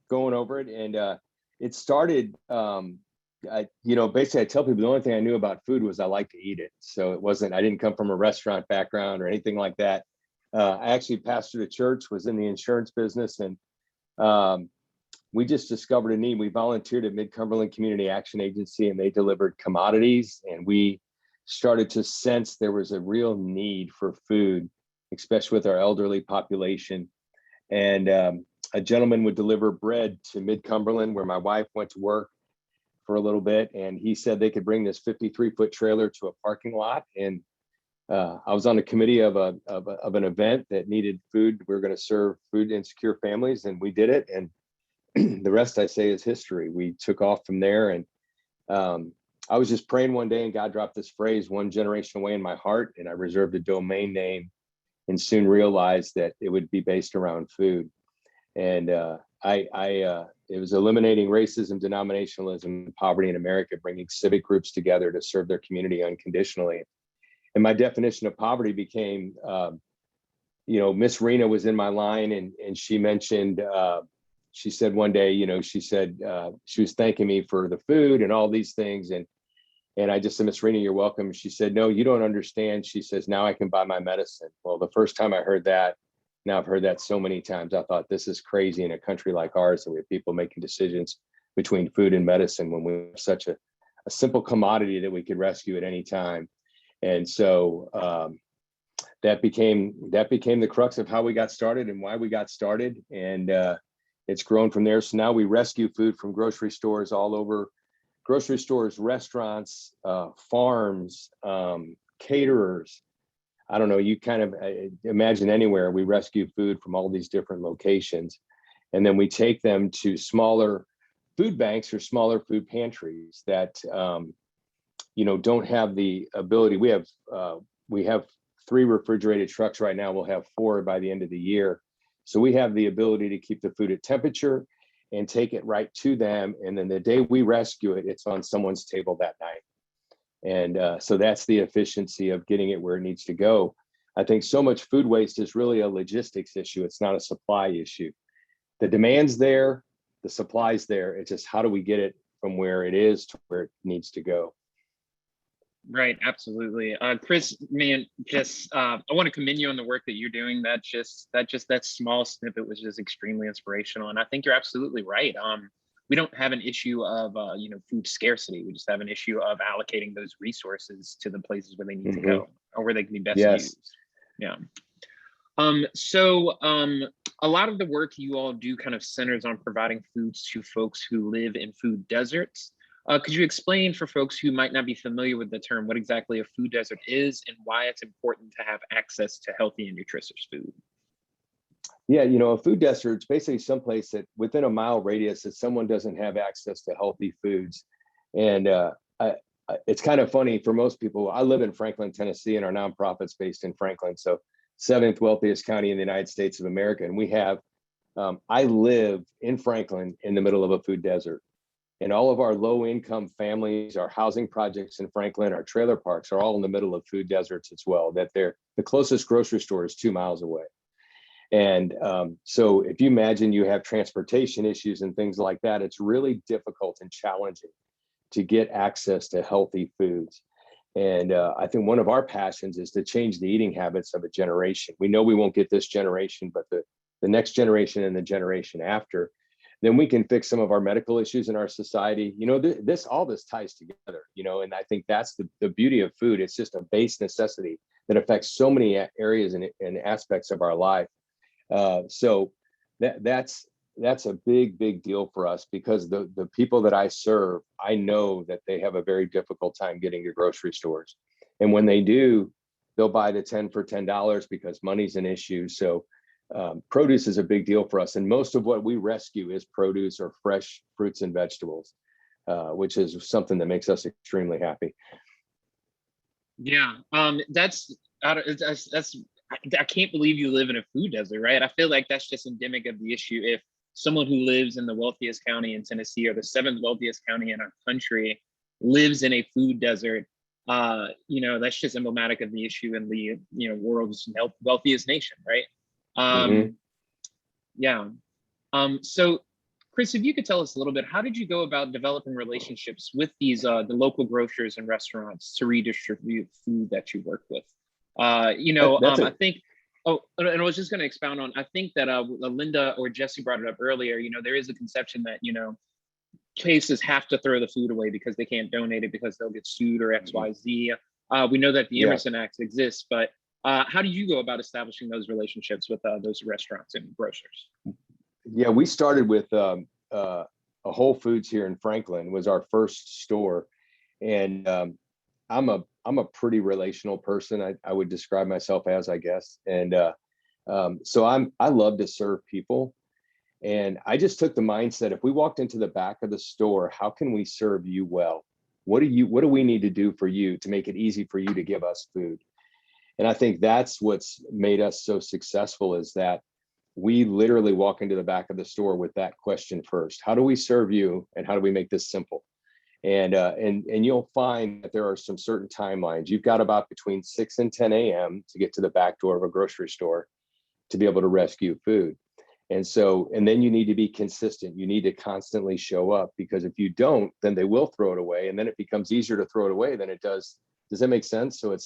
going over it, and it started. Basically, I tell people the only thing I knew about food was I like to eat it. So it wasn't. I didn't come from a restaurant background or anything like that. I actually pastored a church, was in the insurance business, and we just discovered a need. We volunteered at Mid-Cumberland Community Action Agency, and they delivered commodities, and we started to sense there was a real need for food, especially with our elderly population. And a gentleman would deliver bread to Mid-Cumberland, where my wife went to work for a little bit, and he said they could bring this 53-foot trailer to a parking lot. And I was on the committee of an event that needed food. We were going to serve food insecure families, and we did it. And the rest, I say, is history. We took off from there, and I was just praying one day, and God dropped this phrase, "one generation away," in my heart, and I reserved a domain name, and soon realized that it would be based around food. And it was eliminating racism, denominationalism, and poverty in America, bringing civic groups together to serve their community unconditionally. And my definition of poverty became, Miss Rena was in my line, and she mentioned, she said one day, she said she was thanking me for the food and all these things. And I just said, "Miss Rena, you're welcome." She said, "No, you don't understand." She says, "Now I can buy my medicine." Well, the first time I heard that, now I've heard that so many times, I thought, this is crazy in a country like ours that we have people making decisions between food and medicine when we have such a simple commodity that we could rescue at any time. And so that became the crux of how we got started and why we got started. And it's grown from there. So now we rescue food from grocery stores all over, grocery stores, restaurants, farms, caterers. I don't know, you kind of imagine anywhere. We rescue food from all these different locations, and then we take them to smaller food banks or smaller food pantries that don't have the ability. We have 3 refrigerated trucks right now. We'll have 4 by the end of the year. So we have the ability to keep the food at temperature and take it right to them. And then the day we rescue it, it's on someone's table that night. And so that's the efficiency of getting it where it needs to go. I think so much food waste is really a logistics issue. It's not a supply issue. The demand's there, the supply's there. It's just how do we get it from where it is to where it needs to go. Right, absolutely. Chris, man, just I want to commend you on the work that you're doing. That small snippet was just extremely inspirational. And I think you're absolutely right. We don't have an issue of food scarcity. We just have an issue of allocating those resources to the places where they need to go or where they can be best used. Yeah. So a lot of the work you all do kind of centers on providing foods to folks who live in food deserts. Could you explain for folks who might not be familiar with the term what exactly a food desert is and why it's important to have access to healthy and nutritious food? Yeah, a food desert is basically someplace that within a mile radius that someone doesn't have access to healthy foods. And it's kind of funny for most people. I live in Franklin, Tennessee, and our nonprofit's based in Franklin. So 7th wealthiest county in the United States of America. And we have, I live in Franklin in the middle of a food desert. And all of our low income families, our housing projects in Franklin, our trailer parks are all in the middle of food deserts as well, that the closest grocery store is 2 miles away. And so if you imagine you have transportation issues and things like that, it's really difficult and challenging to get access to healthy foods. And I think one of our passions is to change the eating habits of a generation. We know we won't get this generation, but the next generation and the generation after, then we can fix some of our medical issues in our society. All this ties together, and I think that's the beauty of food. It's just a base necessity that affects so many areas and aspects of our life. So that's a big deal for us, because the people that I serve, I know that they have a very difficult time getting to grocery stores. And when they do, they'll buy the 10 for $10 because money's an issue. So produce is a big deal for us. And most of what we rescue is produce or fresh fruits and vegetables, which is something that makes us extremely happy. Yeah, I can't believe you live in a food desert, right? I feel like that's just endemic of the issue. If someone who lives in the wealthiest county in Tennessee or the 7th wealthiest county in our country lives in a food desert, that's just emblematic of the issue in the, world's wealthiest nation, right? Mhm. Yeah. So Chris, if you could tell us a little bit, how did you go about developing relationships with these the local grocers and restaurants to redistribute food that you work with? I think. Oh, and I was just going to expound on. I think that Linda or Jesse brought it up earlier. There is a conception that places have to throw the food away because they can't donate it because they'll get sued or X, Y, Z. We know that the Emerson Act exists, but how do you go about establishing those relationships with those restaurants and grocers? Yeah, we started with a Whole Foods here in Franklin was our first store, and I'm a pretty relational person. I would describe myself as, I guess, and so I love to serve people, and I just took the mindset: if we walked into the back of the store, how can we serve you well? What do we need to do for you to make it easy for you to give us food? And I think that's what's made us so successful, is that we literally walk into the back of the store with that question first. How do we serve you, and how do we make this simple? And you'll find that there are some certain timelines. You've got about between 6 and 10 a.m. to get to the back door of a grocery store to be able to rescue food. And then you need to be consistent. You need to constantly show up, because if you don't, then they will throw it away. And then it becomes easier to throw it away than it does. Does that make sense? So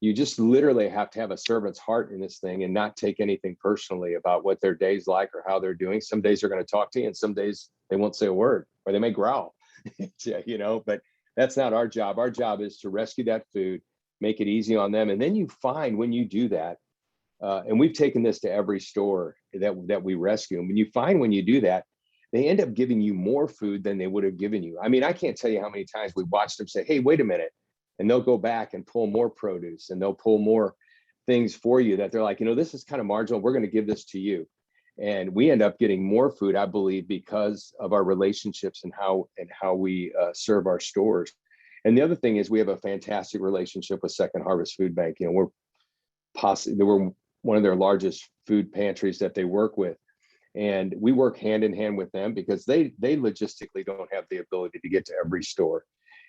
you just literally have to have a servant's heart in this thing and not take anything personally about what their day's like or how they're doing. Some days they're going to talk to you, and some days they won't say a word, or they may growl, but that's not our job. Our job is to rescue that food, make it easy on them. And then you find when you do that, and we've taken this to every store that we rescue, and when you find when you do that, they end up giving you more food than they would have given you. I mean, I can't tell you how many times we watched them say, hey, wait a minute. And they'll go back and pull more produce, and they'll pull more things for you that they're like, this is kind of marginal. We're going to give this to you. And we end up getting more food, I believe, because of our relationships and how we serve our stores. And the other thing is, we have a fantastic relationship with Second Harvest Food Bank. We're one of their largest food pantries that they work with. And we work hand in hand with them because they logistically don't have the ability to get to every store.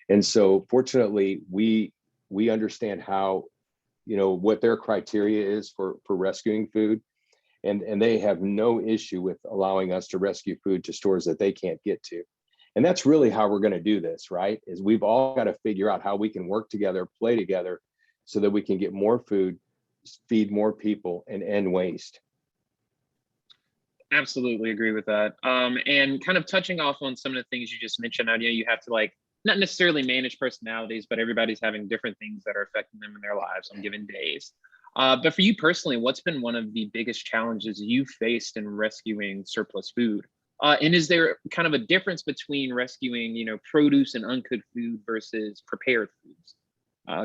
And so fortunately, we understand how, what their criteria is for rescuing food. And they have no issue with allowing us to rescue food to stores that they can't get to. And that's really how we're going to do this, right? Is we've all got to figure out how we can work together, play together, so that we can get more food, feed more people, and end waste. Absolutely agree with that. And kind of touching off on some of the things you just mentioned, you have to not necessarily manage personalities, but everybody's having different things that are affecting them in their lives on given days. But for you personally, what's been one of the biggest challenges you faced in rescuing surplus food? And is there kind of a difference between rescuing, produce and uncooked food versus prepared foods?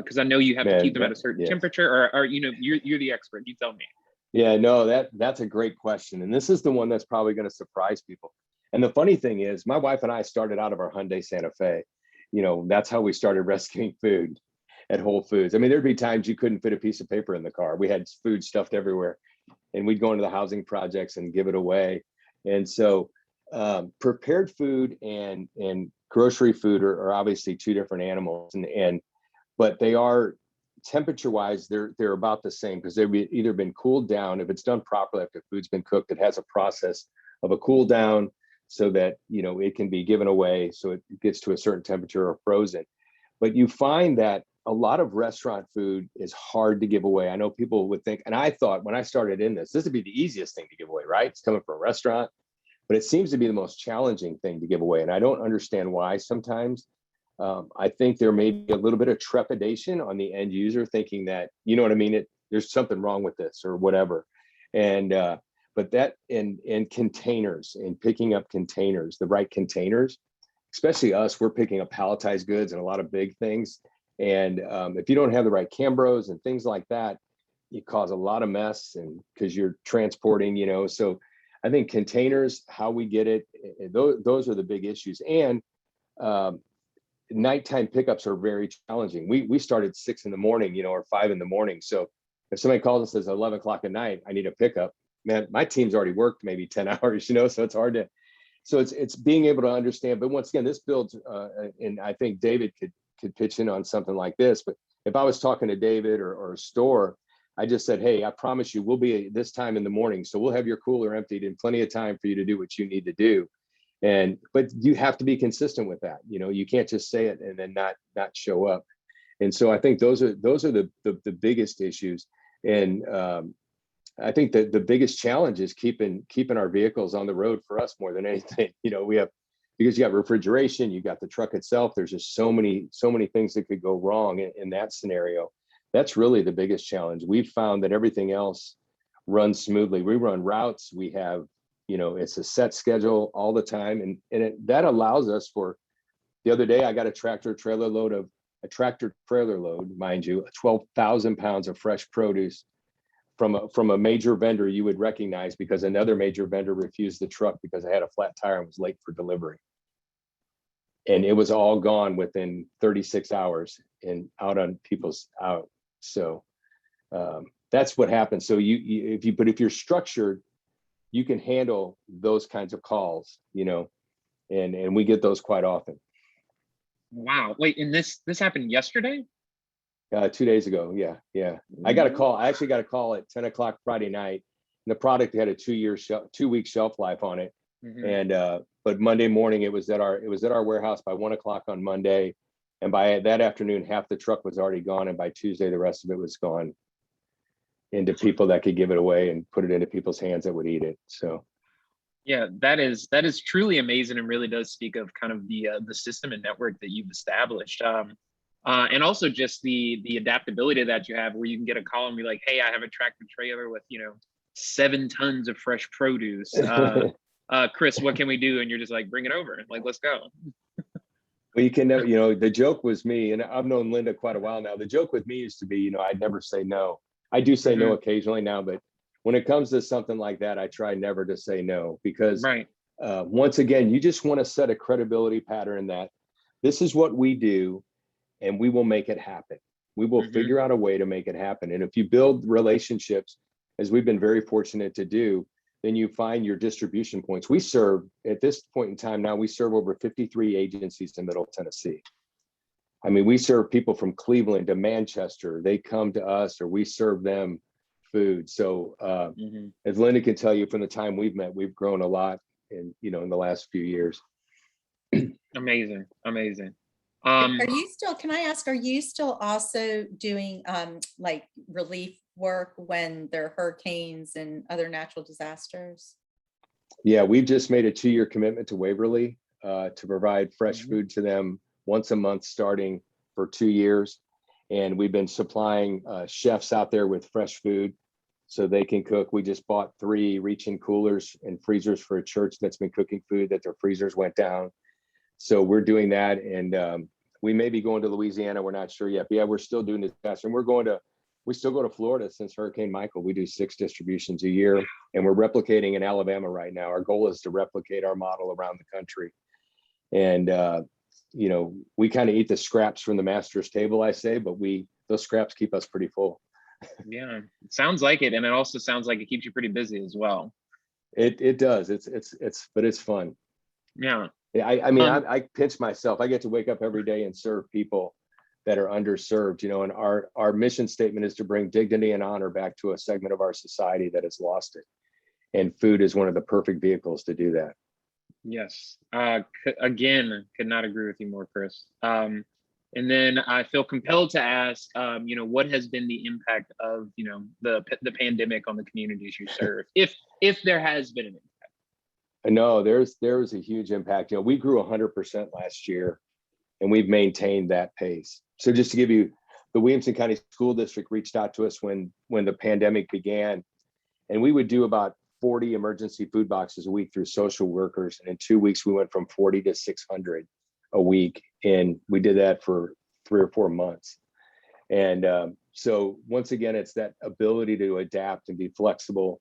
Because I know you have to keep them at a certain temperature, or you're the expert. You tell me. Yeah, no, that's a great question. And this is the one that's probably going to surprise people. And the funny thing is, my wife and I started out of our Hyundai Santa Fe. That's how we started rescuing food at Whole Foods. I mean, there'd be times you couldn't fit a piece of paper in the car. We had food stuffed everywhere, and we'd go into the housing projects and give it away. And so prepared food and grocery food are obviously two different animals, but they are, temperature wise, they're about the same, because they've either been cooled down. If it's done properly, after food's been cooked, it has a process of a cool down so that it can be given away, so it gets to a certain temperature, or frozen. But you find that a lot of restaurant food is hard to give away. I know people would think, and I thought when I started in this would be the easiest thing to give away, right? It's coming from a restaurant, but it seems to be the most challenging thing to give away. And I don't understand why sometimes. I think there may be a little bit of trepidation on the end user, thinking that, there's something wrong with this or whatever. And but that in containers, and picking up containers, the right containers, especially us, we're picking up palletized goods and a lot of big things. And if you don't have the right Cambros and things like that, you cause a lot of mess, and because you're transporting, so I think containers, how we get it, those are the big issues. And nighttime pickups are very challenging. We started 6 in the morning, or 5 in the morning. So if somebody calls and says 11 o'clock at night, I need a pickup, man, my team's already worked maybe 10 hours, so it's hard to, so it's being able to understand. But once again, this builds, and I think David could pitch in on something like this. But if I was talking to David or a store, I just said, hey, I promise you, we'll be this time in the morning. So we'll have your cooler emptied and plenty of time for you to do what you need to do. But you have to be consistent with that. You can't just say it and then not show up. And so I think those are the biggest issues. And I think that the biggest challenge is keeping our vehicles on the road for us more than anything. Because you got refrigeration, you got the truck itself. There's just so many things that could go wrong in that scenario. That's really the biggest challenge. We've found that everything else runs smoothly. We run routes. We have, it's a set schedule all the time. And that allows us the other day, I got a tractor trailer load, mind you, 12,000 pounds of fresh produce from a major vendor you would recognize, because another major vendor refused the truck because I had a flat tire and was late for delivery. And it was all gone within 36 hours and out on people's out. So that's what happens. So if you're structured, you can handle those kinds of calls, and we get those quite often. Wow. Wait, and this happened yesterday? 2 days ago. Yeah. I got a call. I actually got a call at 10 o'clock Friday night, and the product had a 2-week shelf life on it. And but Monday morning it was at our warehouse by 1 o'clock on Monday, and by that afternoon half the truck was already gone, and by Tuesday the rest of it was gone into people that could give it away and put it into people's hands that would eat it. So yeah, that is truly amazing, and really does speak of kind of the system and network that you've established. And also just the adaptability that you have, where you can get a call and be like, hey, I have a tractor trailer with 7 tons of fresh produce. Chris, what can we do? And you're just like, bring it over, like, let's go. Well, you can never, the joke was me, and I've known Linda quite a while now. The joke with me used to be, I'd never say no. I do say no occasionally now, but when it comes to something like that, I try never to say no, because once again, you just want to set a credibility pattern that this is what we do, and we will make it happen. We will figure out a way to make it happen. And if you build relationships, as we've been very fortunate to do, then you find your distribution points. We serve, at this point in time now, we serve over 53 agencies in Middle Tennessee. I mean, we serve people from Cleveland to Manchester. They come to us, or we serve them food. So as Linda can tell you, from the time we've met, we've grown a lot in the last few years. Amazing. Can I ask, are you still also doing like relief work when there are hurricanes and other natural disasters? Yeah, we've just made a 2-year commitment to Waverly to provide fresh food to them once a month starting for 2 years. And we've been supplying chefs out there with fresh food so they can cook. We just bought 3 reach-in coolers and freezers for a church that's been cooking food that their freezers went down. So we're doing that, and we may be going to Louisiana. We're not sure yet. But yeah, we're still doing this. And we still go to Florida since Hurricane Michael. We do 6 distributions a year, and we're replicating in Alabama right now. Our goal is to replicate our model around the country. And we kind of eat the scraps from the master's table, I say, but those scraps keep us pretty full. Yeah, it sounds like it, and it also sounds like it keeps you pretty busy as well. It does. But it's fun. Yeah. I mean, I pinch myself. I get to wake up every day and serve people that are underserved, and our mission statement is to bring dignity and honor back to a segment of our society that has lost it. And food is one of the perfect vehicles to do that. Yes. Again, could not agree with you more, Chris. And then I feel compelled to ask, what has been the impact of, the pandemic on the communities you serve, if there has been an impact? No, there was a huge impact. We grew 100% last year, and we've maintained that pace. So just to give you, the Williamson County School District reached out to us when the pandemic began, and we would do about 40 emergency food boxes a week through social workers. And in 2 weeks, we went from 40 to 600 a week. And we did that for 3 or 4 months. And so once again, it's that ability to adapt and be flexible.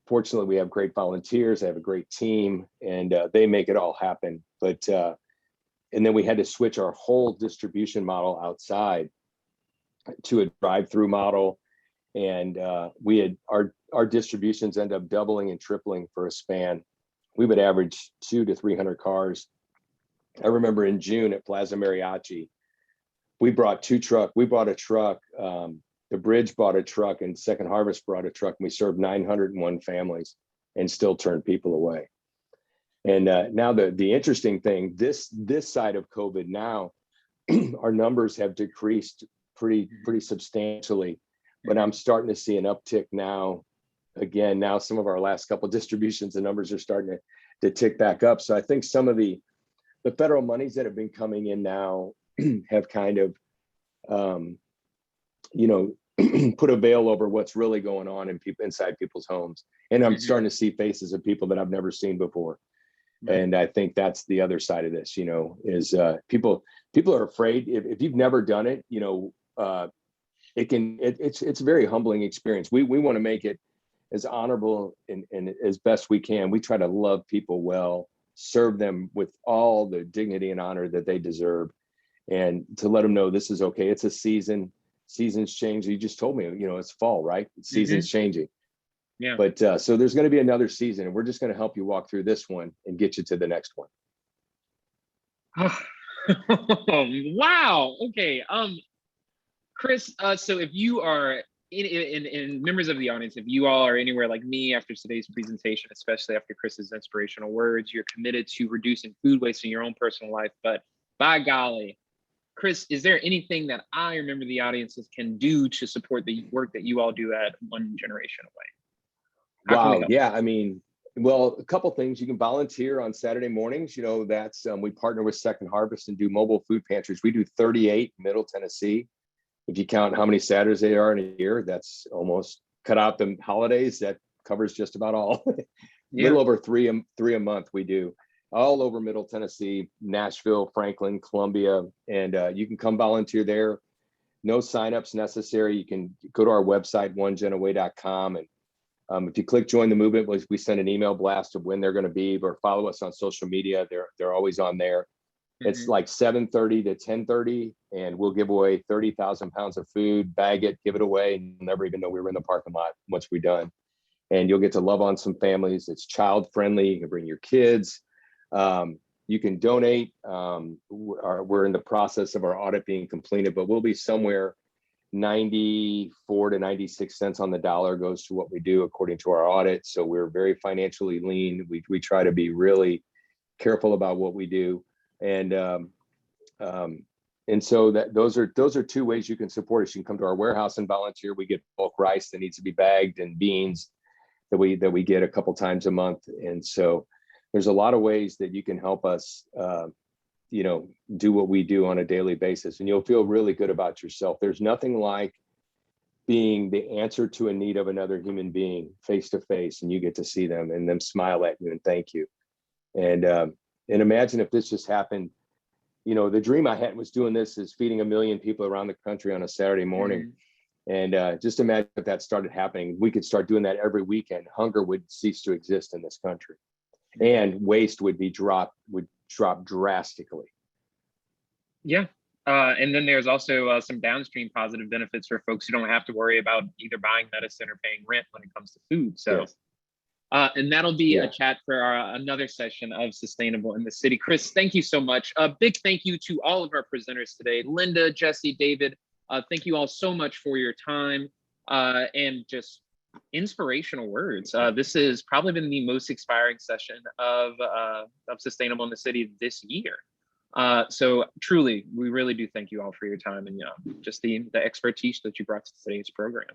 Fortunately, we have great volunteers. I have a great team, and they make it all happen. But and then we had to switch our whole distribution model outside to a drive-through model. And we had our distributions end up doubling and tripling for a span. We would average 200 to 300 cars. I remember in June at Plaza Mariachi, we brought we brought a truck, the Bridge bought a truck, and Second Harvest brought a truck, and we served 901 families and still turned people away. And now the interesting thing, this side of COVID now, our numbers have decreased pretty substantially, but I'm starting to see an uptick now. Again, now some of our last couple of distributions, the numbers are starting to tick back up. So I think some of the federal monies that have been coming in now have kind of, put a veil over what's really going on inside people's homes. And I'm starting to see faces of people that I've never seen before. And I think that's the other side of this, is people are afraid. If you've never done it, it's a very humbling experience. We want to make it as honorable and as best we can. We try to love people well, serve them with all the dignity and honor that they deserve, and to let them know this is okay. It's a season. Seasons change. You just told me, it's fall, right? Seasons changing. Yeah. But so there's going to be another season, and we're just going to help you walk through this one and get you to the next one. Wow. Okay. Chris, so if you are in members of the audience, if you all are anywhere like me after today's presentation, especially after Chris's inspirational words, you're committed to reducing food waste in your own personal life. But by golly, Chris, is there anything that I or member of the audiences can do to support the work that you all do at One Generation Away? Wow. Yeah. I mean, well, a couple things. You can volunteer on Saturday mornings. That's we partner with Second Harvest and do mobile food pantries. We do 38 in Middle Tennessee. If you count how many Saturdays there are in a year, that's almost cut out the holidays. That covers just about all. Little over three a month we do. All over Middle Tennessee, Nashville, Franklin, Columbia, and you can come volunteer there. No signups necessary. You can go to our website, onegenaway.com, and if you click join the movement, we send an email blast of when they're going to be, or follow us on social media. They're always on there. It's like 7:30 to 10:30, and we'll give away 30,000 pounds of food, bag it, give it away, and you'll never even know we were in the parking lot once we're done. And you'll get to love on some families. It's child friendly. You can bring your kids. You can donate. We're in the process of our audit being completed, but we'll be somewhere 94 to 96 cents on the dollar goes to what we do according to our audit. So we're very financially lean. We try to be really careful about what we do. And so those are two ways you can support us. You can come to our warehouse and volunteer. We get bulk rice that needs to be bagged and beans that we get a couple times a month. And so there's a lot of ways that you can help us, do what we do on a daily basis, and you'll feel really good about yourself. There's nothing like being the answer to a need of another human being face to face, and you get to see them and them smile at you and thank you. And imagine if this just happened. The dream I had was doing this is feeding 1 million people around the country on a Saturday morning. And just imagine if that started happening. We could start doing that every weekend. Hunger would cease to exist in this country. And waste would drop drastically. Yeah. And then there's also some downstream positive benefits for folks who don't have to worry about either buying medicine or paying rent when it comes to food. So, and that'll be a chat for another session of Sustainable in the City. Chris, thank you so much. A big thank you to all of our presenters today. Linda, Jesse, David, thank you all so much for your time and just inspirational words. This has probably been the most inspiring session of Sustainable in the City this year. So truly, we really do thank you all for your time and just the expertise that you brought to today's program.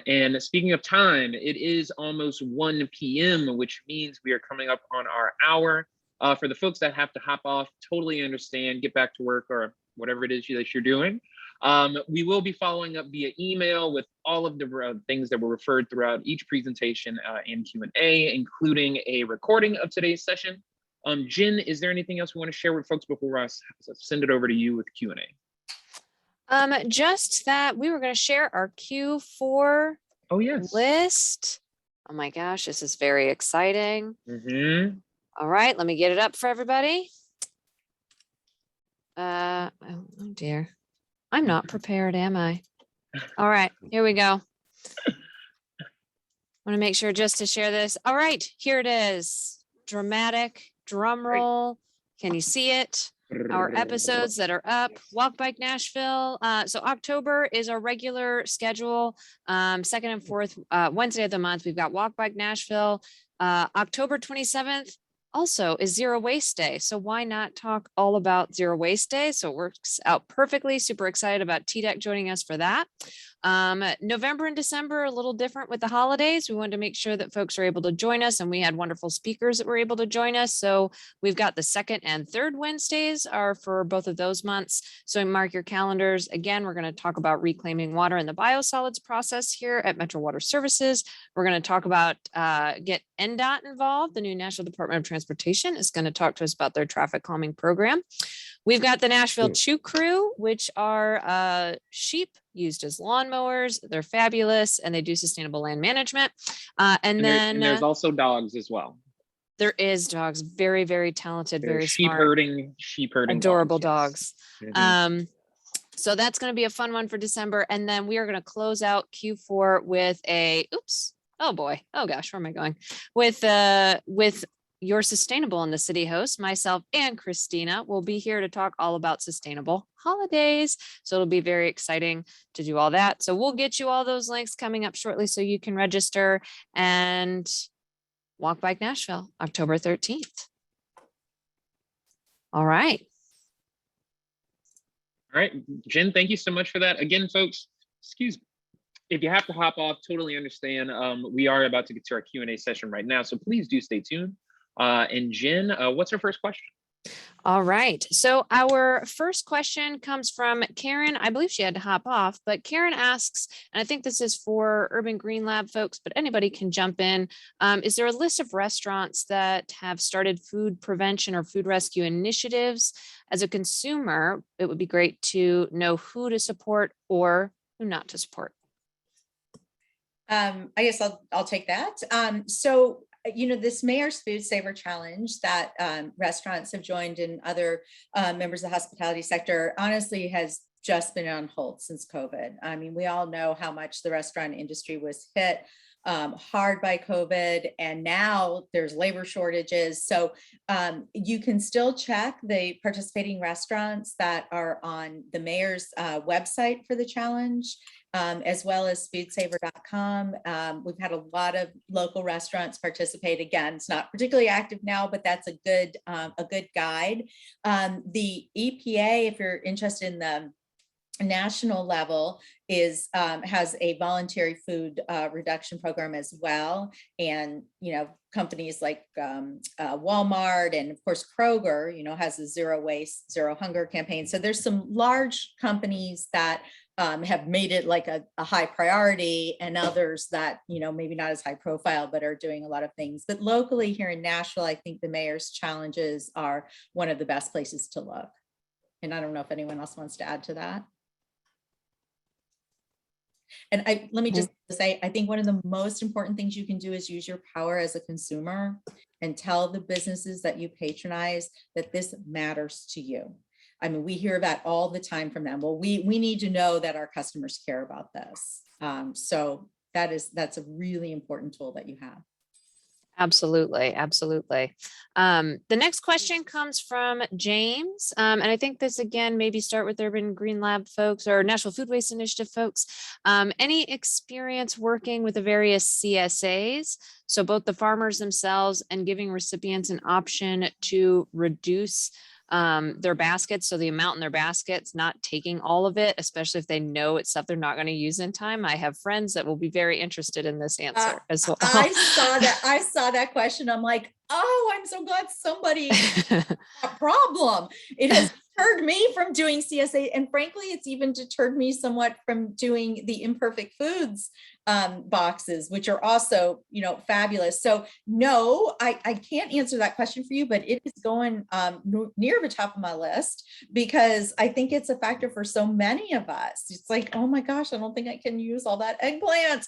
And speaking of time, it is almost 1 p.m., which means we are coming up on our hour. For the folks that have to hop off, totally understand, get back to work or whatever it is that you're doing. We will be following up via email with all of the things that were referred throughout each presentation and Q&A, including a recording of today's session. Jenn, is there anything else we want to share with folks before I send it over to you with Q&A? Just that we were going to share our Q4 list. Oh my gosh, this is very exciting. All right, let me get it up for everybody. Oh dear. I'm not prepared, am I? All right, here we go. I want to make sure just to share this. All right, here it is. Dramatic drum roll. Can you see it? our episodes that are up. Walk Bike Nashville. So October is our regular schedule. Second and fourth Wednesday of the month, we've got Walk Bike Nashville. October 27th also is Zero Waste Day. So why not talk all about Zero Waste Day? So it works out perfectly. Super excited about TDEC joining us for that. November and December are a little different with the holidays. We wanted to make sure that folks are able to join us, and we had wonderful speakers that were able to join us. So we've got the second and third Wednesdays are for both of those months. So mark your calendars. Again, we're going to talk about reclaiming water in the biosolids process here at Metro Water Services. We're going to talk about get NDOT involved. The new National Department of Transportation is going to talk to us about their traffic calming program. We've got the Nashville Chew Crew, which are sheep used as lawnmowers. They're fabulous, and they do sustainable land management. And then there's also dogs as well. There is dogs, very, very talented, very sheep smart, herding, adorable dogs. dogs. Yes. So that's going to be a fun one for December. And then we are going to close out Q4 with oh boy, oh gosh, where am I going? With your Sustainable in the City host, myself and Christina will be here to talk all about sustainable holidays. So it'll be very exciting to do all that. So we'll get you all those links coming up shortly so you can register. And Walk Bike Nashville, October 13th. All right. All right, Jen, thank you so much for that. Again, folks, excuse me. If you have to hop off, totally understand. We are about to get to our Q&A session right now, so please do stay tuned. And Jen, what's our first question? All right. So our first question comes from Karen. I believe she had to hop off, but Karen asks, and I think this is for Urban Green Lab folks, but anybody can jump in. Is there a list of restaurants that have started food prevention or food rescue initiatives? As a consumer, it would be great to know who to support or who not to support. I guess I'll take that. So, this Mayor's Food Saver Challenge that restaurants have joined and other members of the hospitality sector honestly has just been on hold since COVID. I mean, we all know how much the restaurant industry was hit hard by COVID, and now there's labor shortages. So you can still check the participating restaurants that are on the mayor's website for the challenge, as well as foodsaver.com. We've had a lot of local restaurants participate. Again, it's not particularly active now, but that's a good guide. The EPA, if you're interested in the national level, has a voluntary food reduction program as well. And, companies like Walmart and of course Kroger, has a zero waste, zero hunger campaign. So there's some large companies that have made it like a high priority, and others that, maybe not as high profile, but are doing a lot of things. But locally here in Nashville, I think the mayor's challenges are one of the best places to look. And I don't know if anyone else wants to add to that. And let me just say, I think one of the most important things you can do is use your power as a consumer and tell the businesses that you patronize that this matters to you. I mean, we hear that all the time from them. Well, we need to know that our customers care about this. So that's a really important tool that you have. Absolutely. Absolutely. The next question comes from James. And I think this, again, maybe start with Urban Green Lab folks or Nashville Food Waste Initiative folks. Any experience working with the various CSAs? So both the farmers themselves and giving recipients an option to reduce their baskets. So the amount in their baskets, not taking all of it, especially if they know it's stuff they're not going to use in time. I have friends that will be very interested in this answer as well. I saw that question. I'm like, oh, I'm so glad somebody had a problem. It has deterred me from doing CSA. And frankly, it's even deterred me somewhat from doing the imperfect foods boxes, which are also, fabulous. So no, I can't answer that question for you, but it is going near the top of my list because I think it's a factor for so many of us. It's like, oh my gosh, I don't think I can use all that eggplant.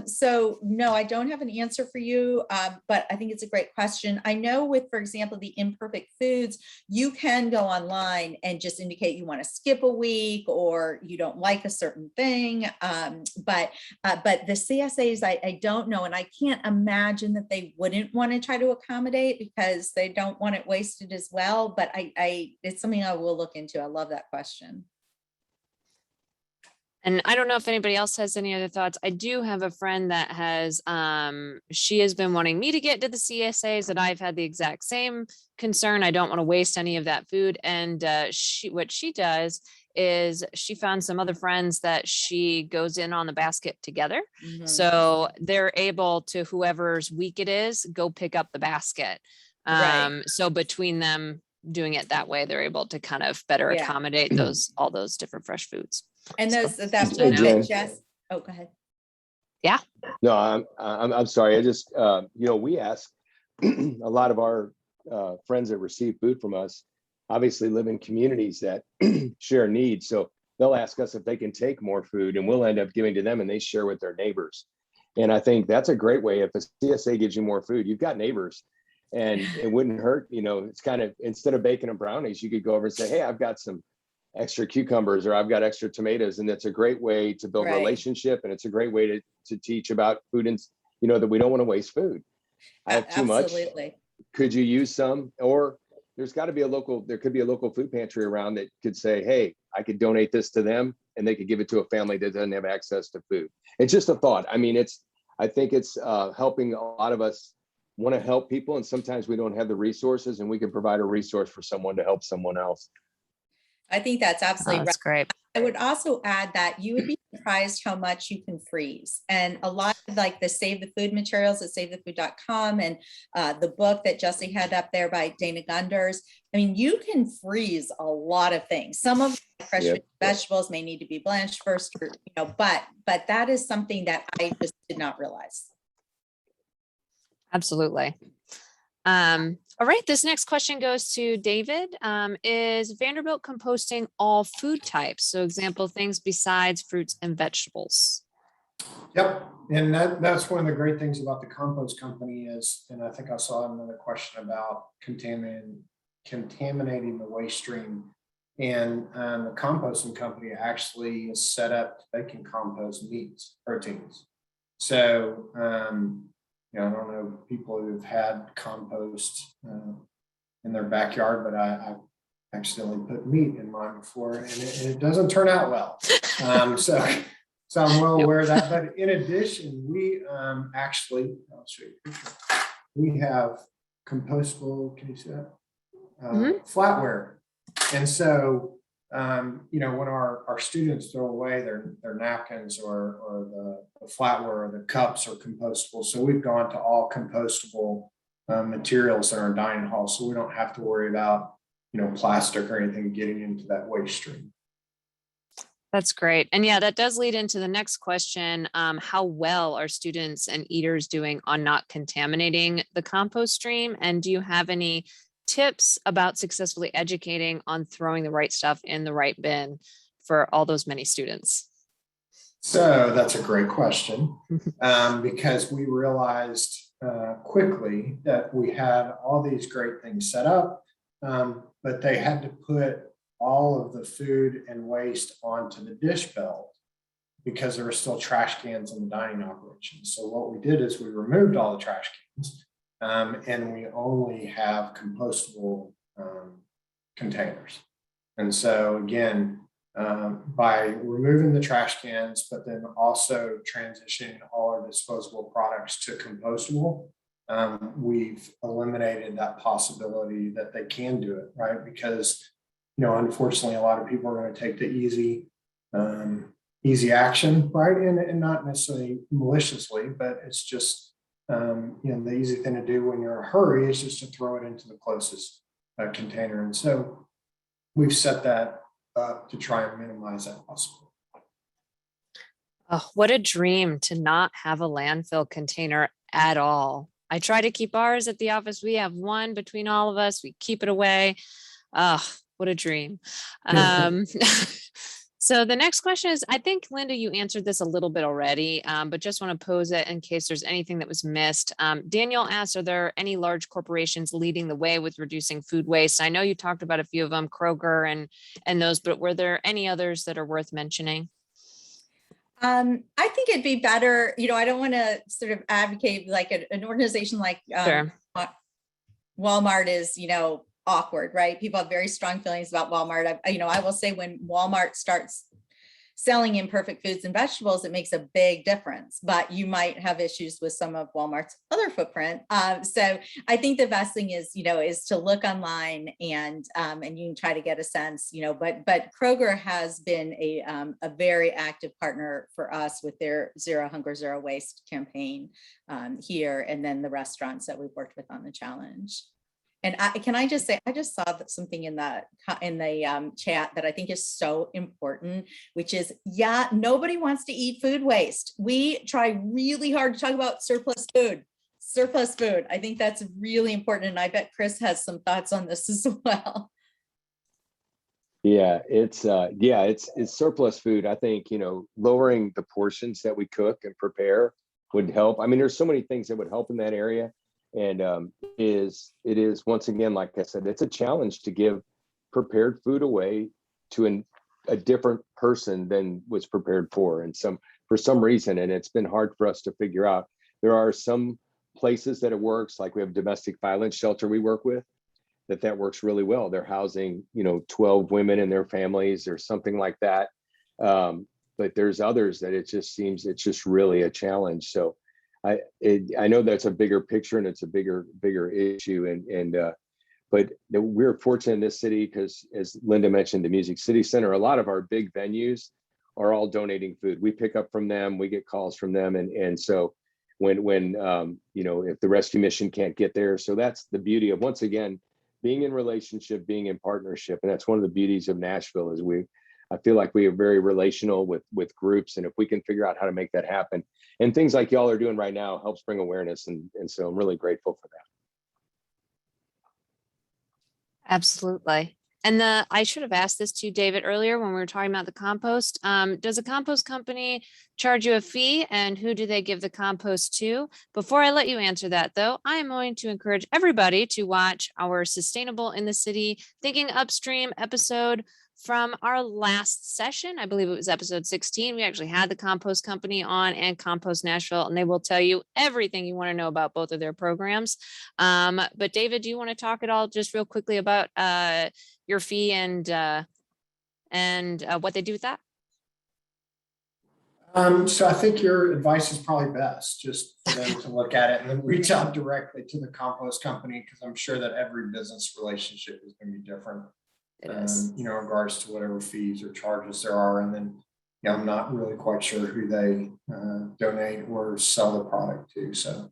So no, I don't have an answer for you, but I think it's a great question. I know with, for example, the imperfect foods, you can go online and just indicate you want to skip a week or you don't like a certain thing. But But the CSAs, I don't know. And I can't imagine that they wouldn't want to try to accommodate because they don't want it wasted as well. But it's something I will look into. I love that question. And I don't know if anybody else has any other thoughts. I do have a friend that has, she has been wanting me to get to the CSAs, and I've had the exact same concern. I don't want to waste any of that food. And what she does is she found some other friends that she goes in on the basket together. Mhm. So they're able to, whoever's week it is, go pick up the basket. Right. So between them doing it that way, they're able to kind of better Yeah. accommodate all those different fresh foods. And So, that good to book know. that Jess, oh, go ahead. No, I'm sorry. I just, we ask a lot of our friends that receive food from us, obviously live in communities that share needs. So they'll ask us if they can take more food, and we'll end up giving to them, and they share with their neighbors. And I think that's a great way. If a CSA gives you more food, you've got neighbors, and it wouldn't hurt. It's kind of, instead of baking them brownies, you could go over and say, hey, I've got some extra cucumbers, or I've got extra tomatoes. And that's a great way to build Right. relationship. And it's a great way to teach about food, and that we don't want to waste food. I have too much. Absolutely. Could you use some? Or there could be a local food pantry around that could say, hey, I could donate this to them, and they could give it to a family that doesn't have access to food. It's just a thought. I mean, I think it's helping. A lot of us want to help people, and sometimes we don't have the resources, and we can provide a resource for someone to help someone else. I think that's absolutely right. That's great. I would also add that you would be surprised how much you can freeze. And a lot of like the Save the Food materials at savethefood.com and the book that Jesse had up there by Dana Gunders. I mean, you can freeze a lot of things. Some of the fresh vegetables may need to be blanched first, or, but that is something that I just did not realize. Absolutely. All right, this next question goes to David. Is Vanderbilt composting all food types? So example, things besides fruits and vegetables. Yep, and that's one of the great things about the compost company is, and I think I saw another question about contaminating the waste stream. And the composting company actually is set up, they can compost meats, proteins. So, I don't know people who've had compost in their backyard, but I accidentally put meat in mine before, and it doesn't turn out well. So I'm well aware of that. But in addition, we actually, I'll show you a picture. We have compostable, can you see that? Flatware. And so, when our students throw away their napkins or the flatware or the cups are compostable. So we've gone to all compostable materials in our dining hall. So we don't have to worry about, plastic or anything getting into that waste stream. That's great. And yeah, that does lead into the next question. How well are students and eaters doing on not contaminating the compost stream? And do you have any tips about successfully educating on throwing the right stuff in the right bin for all those many students? So that's a great question, because we realized quickly that we had all these great things set up, but they had to put all of the food and waste onto the dish belt because there were still trash cans in the dining operation. So what we did is we removed all the trash cans, and we only have compostable containers. And so again, by removing the trash cans, but then also transitioning all our disposable products to compostable, we've eliminated that possibility that they can do it, right? Because, unfortunately, a lot of people are going to take the easy action, right? And not necessarily maliciously, but it's just, the easy thing to do when you're in a hurry is just to throw it into the closest container. And so we've set that up to try and minimize that possibility. Oh, what a dream to not have a landfill container at all. I try to keep ours at the office. We have one between all of us. We keep it away. Oh, what a dream. So the next question is, I think, Linda, you answered this a little bit already, but just want to pose it in case there's anything that was missed. Daniel asked, are there any large corporations leading the way with reducing food waste? I know you talked about a few of them, Kroger and those, but were there any others that are worth mentioning? I think it'd be better, I don't want to sort of advocate like an organization like Sure. Walmart is, awkward, right? People have very strong feelings about Walmart. I will say when Walmart starts selling imperfect foods and vegetables, it makes a big difference, but you might have issues with some of Walmart's other footprint. So I think the best thing is, is to look online and you can try to get a sense, but Kroger has been a very active partner for us with their Zero Hunger, Zero Waste campaign here, and then the restaurants that we've worked with on the challenge. And can I just say, I just saw something in the chat that I think is so important, which is, nobody wants to eat food waste. We try really hard to talk about surplus food. I think that's really important. And I bet Chris has some thoughts on this as well. Yeah, it's surplus food. I think, lowering the portions that we cook and prepare would help. I mean, there's so many things that would help in that area. And it is once again, like I said, it's a challenge to give prepared food away to a different person than was prepared for, and for some reason, and it's been hard for us to figure out. There are some places that it works, like we have a domestic violence shelter we work with, that works really well. They're housing 12 women and their families or something like that. But there's others that it just seems it's just really a challenge. So I know that's a bigger picture and it's a bigger issue, but we're fortunate in this city because, as Linda mentioned, the Music City Center, a lot of our big venues are all donating food. We pick up from them, we get calls from them, and so when if the rescue mission can't get there, so that's the beauty of, once again, being in relationship, being in partnership, and that's one of the beauties of Nashville is I feel like we are very relational with groups, and if we can figure out how to make that happen, and things like y'all are doing right now helps bring awareness, and so I'm really grateful for that. Absolutely. And I should have asked this to you, David, earlier when we were talking about the compost. Does a compost company charge you a fee, and who do they give the compost to? Before I let you answer that, though, I am going to encourage everybody to watch our Sustainable in the City Thinking Upstream episode from our last session. I believe it was episode 16. We actually had the compost company on and Compost Nashville, and they will tell you everything you want to know about both of their programs. But David, do you want to talk at all just real quickly about your fee and what they do with that? So I think your advice is probably best, just for them to look at it and then reach out directly to the compost company, because I'm sure that every business relationship is going to be different. In regards to whatever fees or charges there are. And then, I'm not really quite sure who they donate or sell the product to. So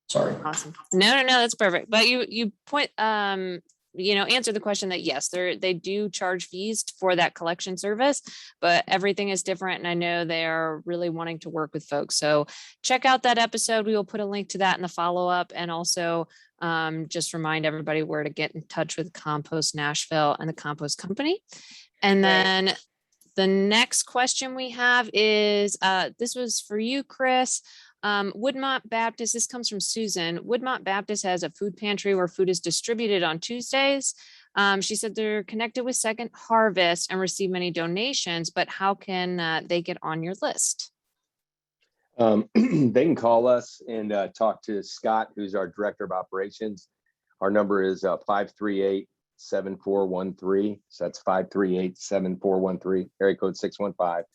sorry. Awesome. No, that's perfect. But you point, answer the question that yes, they do charge fees for that collection service, but everything is different. And I know they are really wanting to work with folks. So check out that episode. We will put a link to that in the follow-up, and also just remind everybody where to get in touch with Compost Nashville and the Compost Company. And then the next question we have is, this was for you, Chris. Woodmont Baptist, this comes from Susan. Woodmont Baptist has a food pantry where food is distributed on Tuesdays. She said they're connected with Second Harvest and receive many donations, but how can they get on your list? They can call us and talk to Scott, who's our director of operations. Our number is 538-7413. So that's 538-7413, area code 615.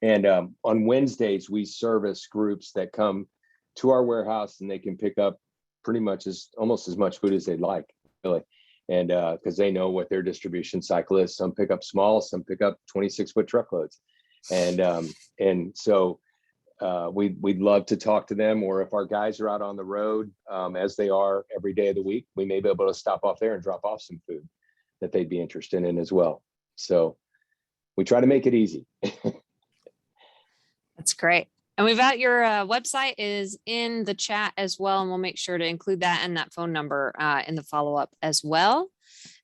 And on Wednesdays, we service groups that come to our warehouse, and they can pick up pretty much almost as much food as they'd like, really. And because they know what their distribution cycle is. Some pick up small, some pick up 26-foot truckloads. And so we'd love to talk to them, or if our guys are out on the road, as they are every day of the week, we may be able to stop off there and drop off some food that they'd be interested in as well. So we try to make it easy. That's great. And we've got your website is in the chat as well, and we'll make sure to include that and that phone number in the follow-up as well.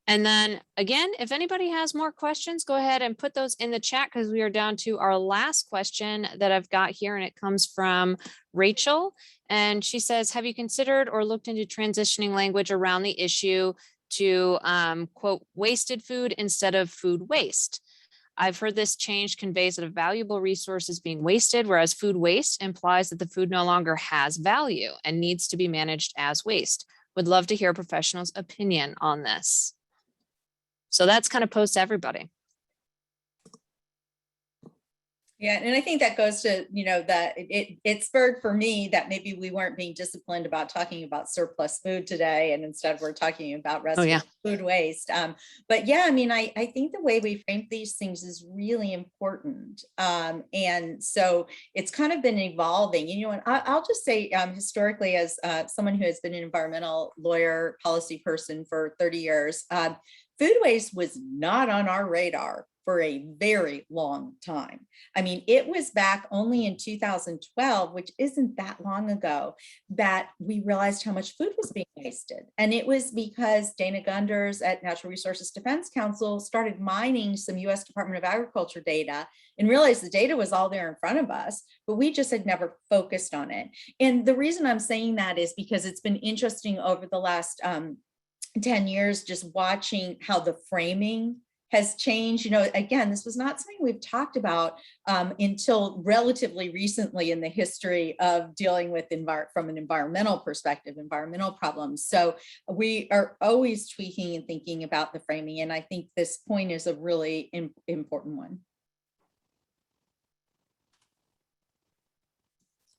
And then again, if anybody has more questions, go ahead and put those in the chat, because we are down to our last question that I've got here, and it comes from Rachel. And she says, have you considered or looked into transitioning language around the issue to quote, wasted food instead of food waste? I've heard this change conveys that a valuable resource is being wasted, whereas food waste implies that the food no longer has value and needs to be managed as waste. Would love to hear a professional's opinion on this. So that's kind of posed to everybody. Yeah, and I think that goes to, that it spurred for me that maybe we weren't being disciplined about talking about surplus food today, and instead we're talking about food waste. But yeah, I mean, I think the way we frame these things is really important. And so it's kind of been evolving. And I'll just say historically, as someone who has been an environmental lawyer, policy person for 30 years, food waste was not on our radar for a very long time. I mean, it was back only in 2012, which isn't that long ago, that we realized how much food was being wasted. And it was because Dana Gunders at Natural Resources Defense Council started mining some US Department of Agriculture data and realized the data was all there in front of us, but we just had never focused on it. And the reason I'm saying that is because it's been interesting over the last 10 years, just watching how the framing has changed. Again, this was not something we've talked about until relatively recently in the history of dealing with from an environmental perspective, environmental problems. So we are always tweaking and thinking about the framing. And I think this point is a really important one.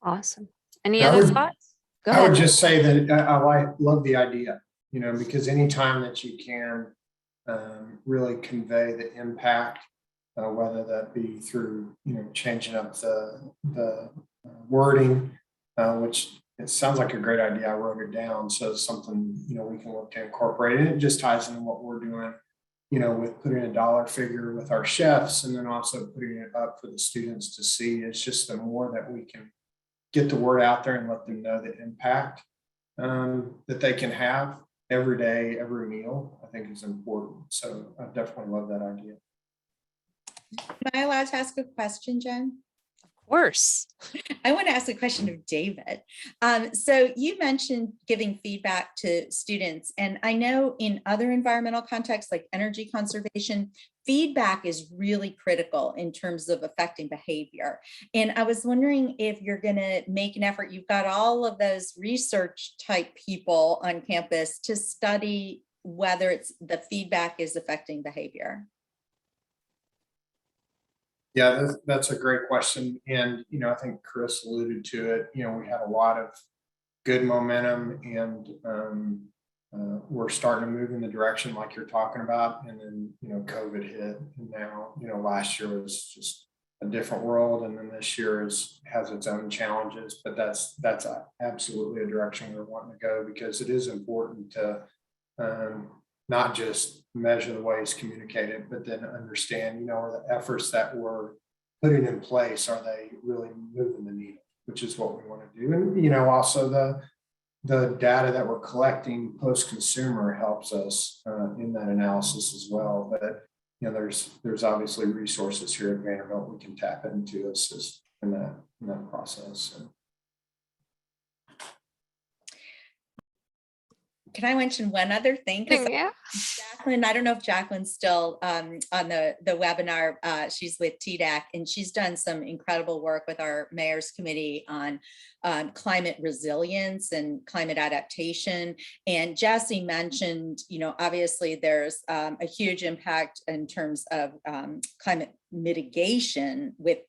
Awesome. Any other thoughts? Go ahead. I would just say that I love the idea, because anytime that you can really convey the impact, whether that be through changing up the wording, which it sounds like a great idea. I wrote it down, so it's something we can look to incorporate, and it just ties into what we're doing, with putting a dollar figure with our chefs, and then also putting it up for the students to see. It's just the more that we can get the word out there and let them know the impact that they can have every day, every meal, I think is important. So I definitely love that idea. Am I allowed to ask a question, Jen? Of course. I want to ask a question of David. So you mentioned giving feedback to students, and I know in other environmental contexts like energy conservation, feedback is really critical in terms of affecting behavior. And I was wondering if you're going to make an effort. You've got all of those research type people on campus to study whether the feedback is affecting behavior. Yeah, that's a great question. And, I think Chris alluded to it. We had a lot of good momentum, and we're starting to move in the direction like you're talking about. And then, COVID hit, and now, last year was just a different world. And then this year has its own challenges, but that's absolutely a direction we're wanting to go, because it is important to not just measure the way it's communicated, but then understand, are the efforts that we're putting in place, are they really moving the needle, which is what we want to do. And, also the data that we're collecting post-consumer helps us in that analysis as well. But, there's obviously resources here at Vanderbilt we can tap into assist in that process. So. Can I mention one other thing? Yeah. Jacqueline, I don't know if Jacqueline's still on the webinar. She's with TDAC, and she's done some incredible work with our mayor's committee on climate resilience and climate adaptation. And Jesse mentioned, obviously there's a huge impact in terms of climate mitigation with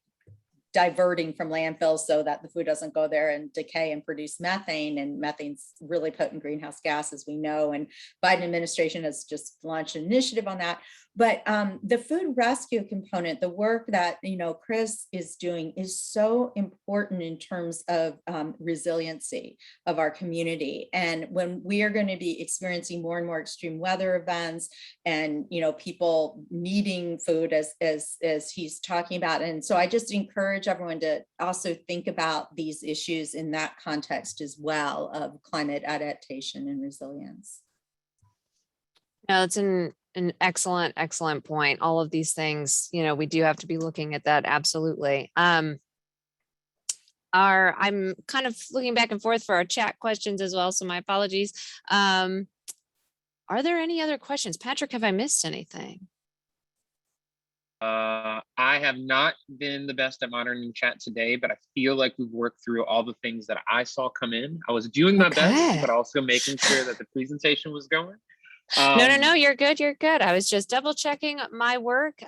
diverting from landfills so that the food doesn't go there and decay and produce methane. And methane's really potent greenhouse gas, as we know. And Biden administration has just launched an initiative on that. But the food rescue component, the work that Chris is doing, is so important in terms of resiliency of our community. And when we are going to be experiencing more and more extreme weather events, and people needing food as he's talking about, and so I just encourage everyone to also think about these issues in that context as well, of climate adaptation and resilience. No, it's an excellent point. All of these things, we do have to be looking at that. Absolutely. I'm kind of looking back and forth for our chat questions as well, so my apologies. Are there any other questions? Patrick, have I missed anything? I have not been the best at monitoring chat today, but I feel like we've worked through all the things that I saw come in. I was doing my best, Okay. but also making sure that the presentation was going. No, you're good. You're good. I was just double checking my work.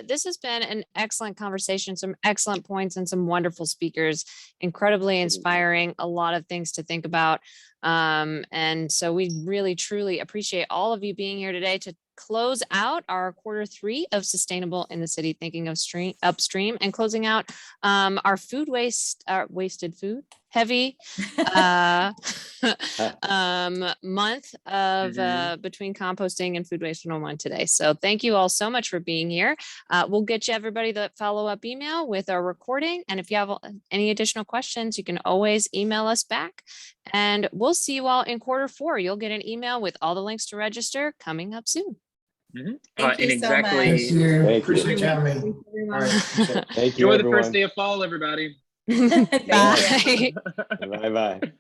This has been an excellent conversation, some excellent points and some wonderful speakers, incredibly inspiring, a lot of things to think about. And so we really, truly appreciate all of you being here today to close out our Q3 of Sustainable in the City, thinking of upstream, and closing out our food waste, wasted food, heavy month of between composting and Food Waste 101 today. So thank you all so much for being here. We'll get you everybody the follow-up email with our recording. And if you have any additional questions, you can always email us back. And we'll see you all in Q4. You'll get an email with all the links to register coming up soon. Thank you and so much. Thank you. Thank you. Appreciate you having me. Thanks, everyone. All right. Thank you, Enjoy the first everyone. day of fall, everybody. Thank you. Bye. Bye-bye.